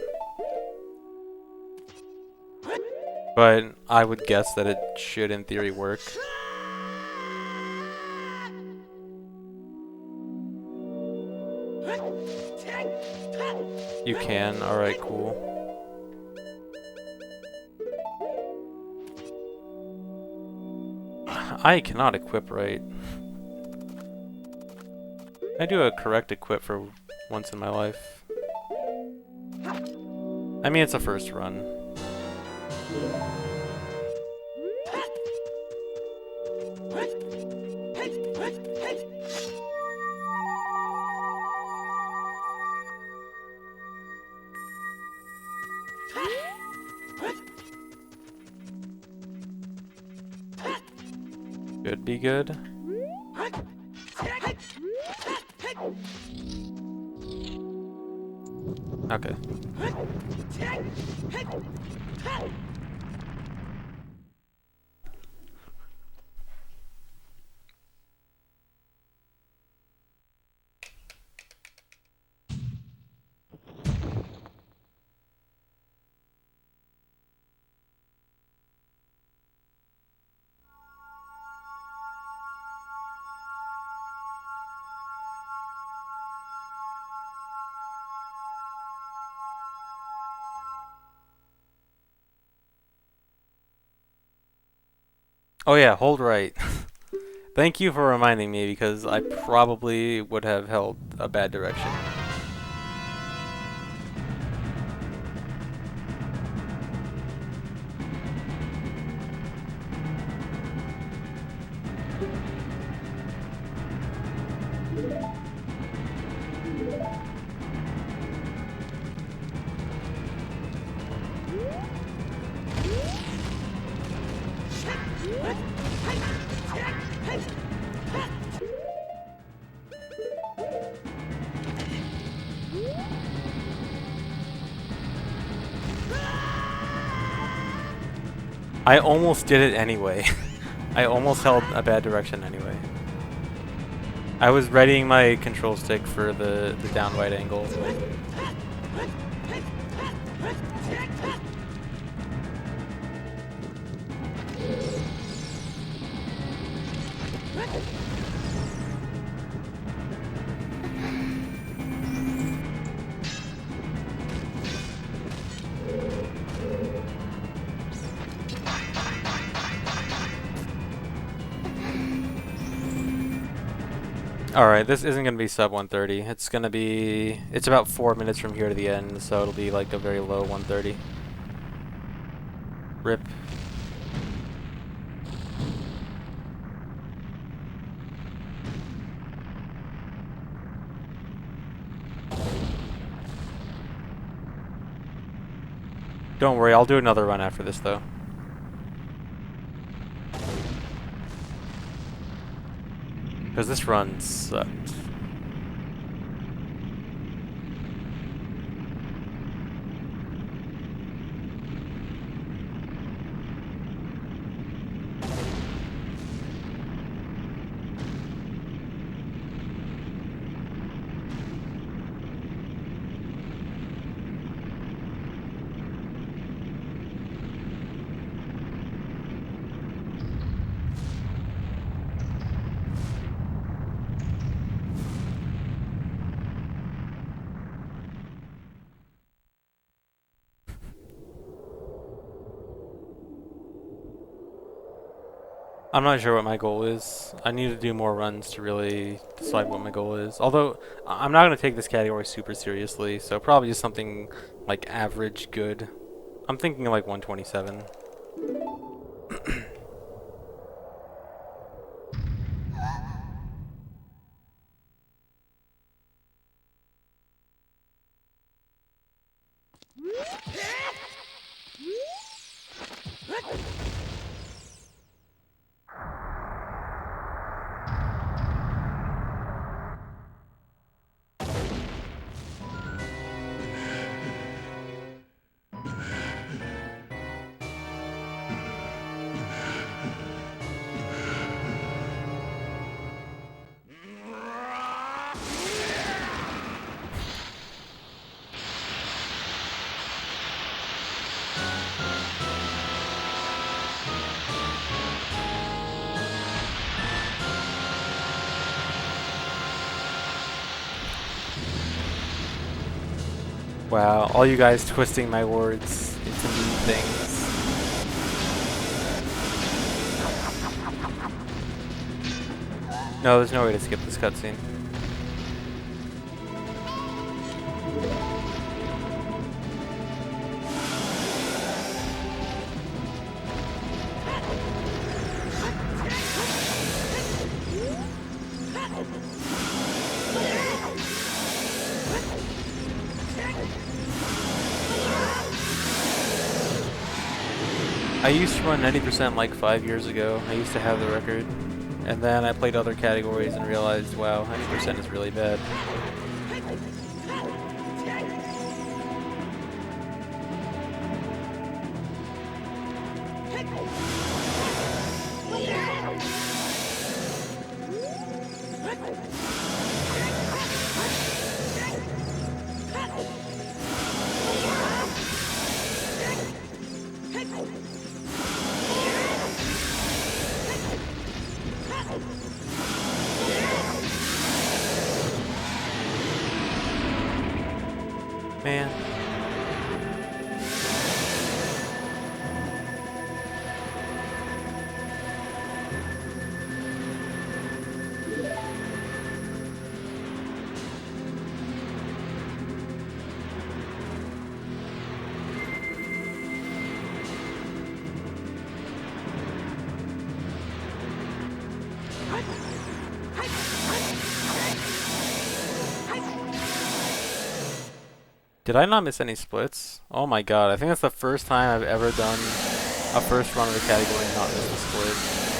But I would guess that it should, in theory, work. You can? Alright, cool. I cannot equip right. I do a correct equip for once in my life. I mean, it's a first run. Should be good. Okay. Oh yeah, hold right. Thank you for reminding me, because I probably would have held a bad direction. I almost did it anyway. I almost held a bad direction anyway. I was readying my control stick for the down right angle. Alright, this isn't going to be sub 130. It's about 4 minutes from here to the end, so it'll be like a very low 130. Rip. Don't worry, I'll do another run after this though. Because this run sucked. I'm not sure what my goal is. I need to do more runs to really decide what my goal is. Although, I'm not going to take this category super seriously, so probably just something like average good. I'm thinking like 127. Wow, all you guys twisting my words into mean things. No, there's no way to skip this cutscene. I used to run 90% like 5 years ago. I used to have the record. And then I played other categories and realized, wow, 90% is really bad. Man. Did I not miss any splits? Oh my god, I think that's the first time I've ever done a first run of the category and not missed a split.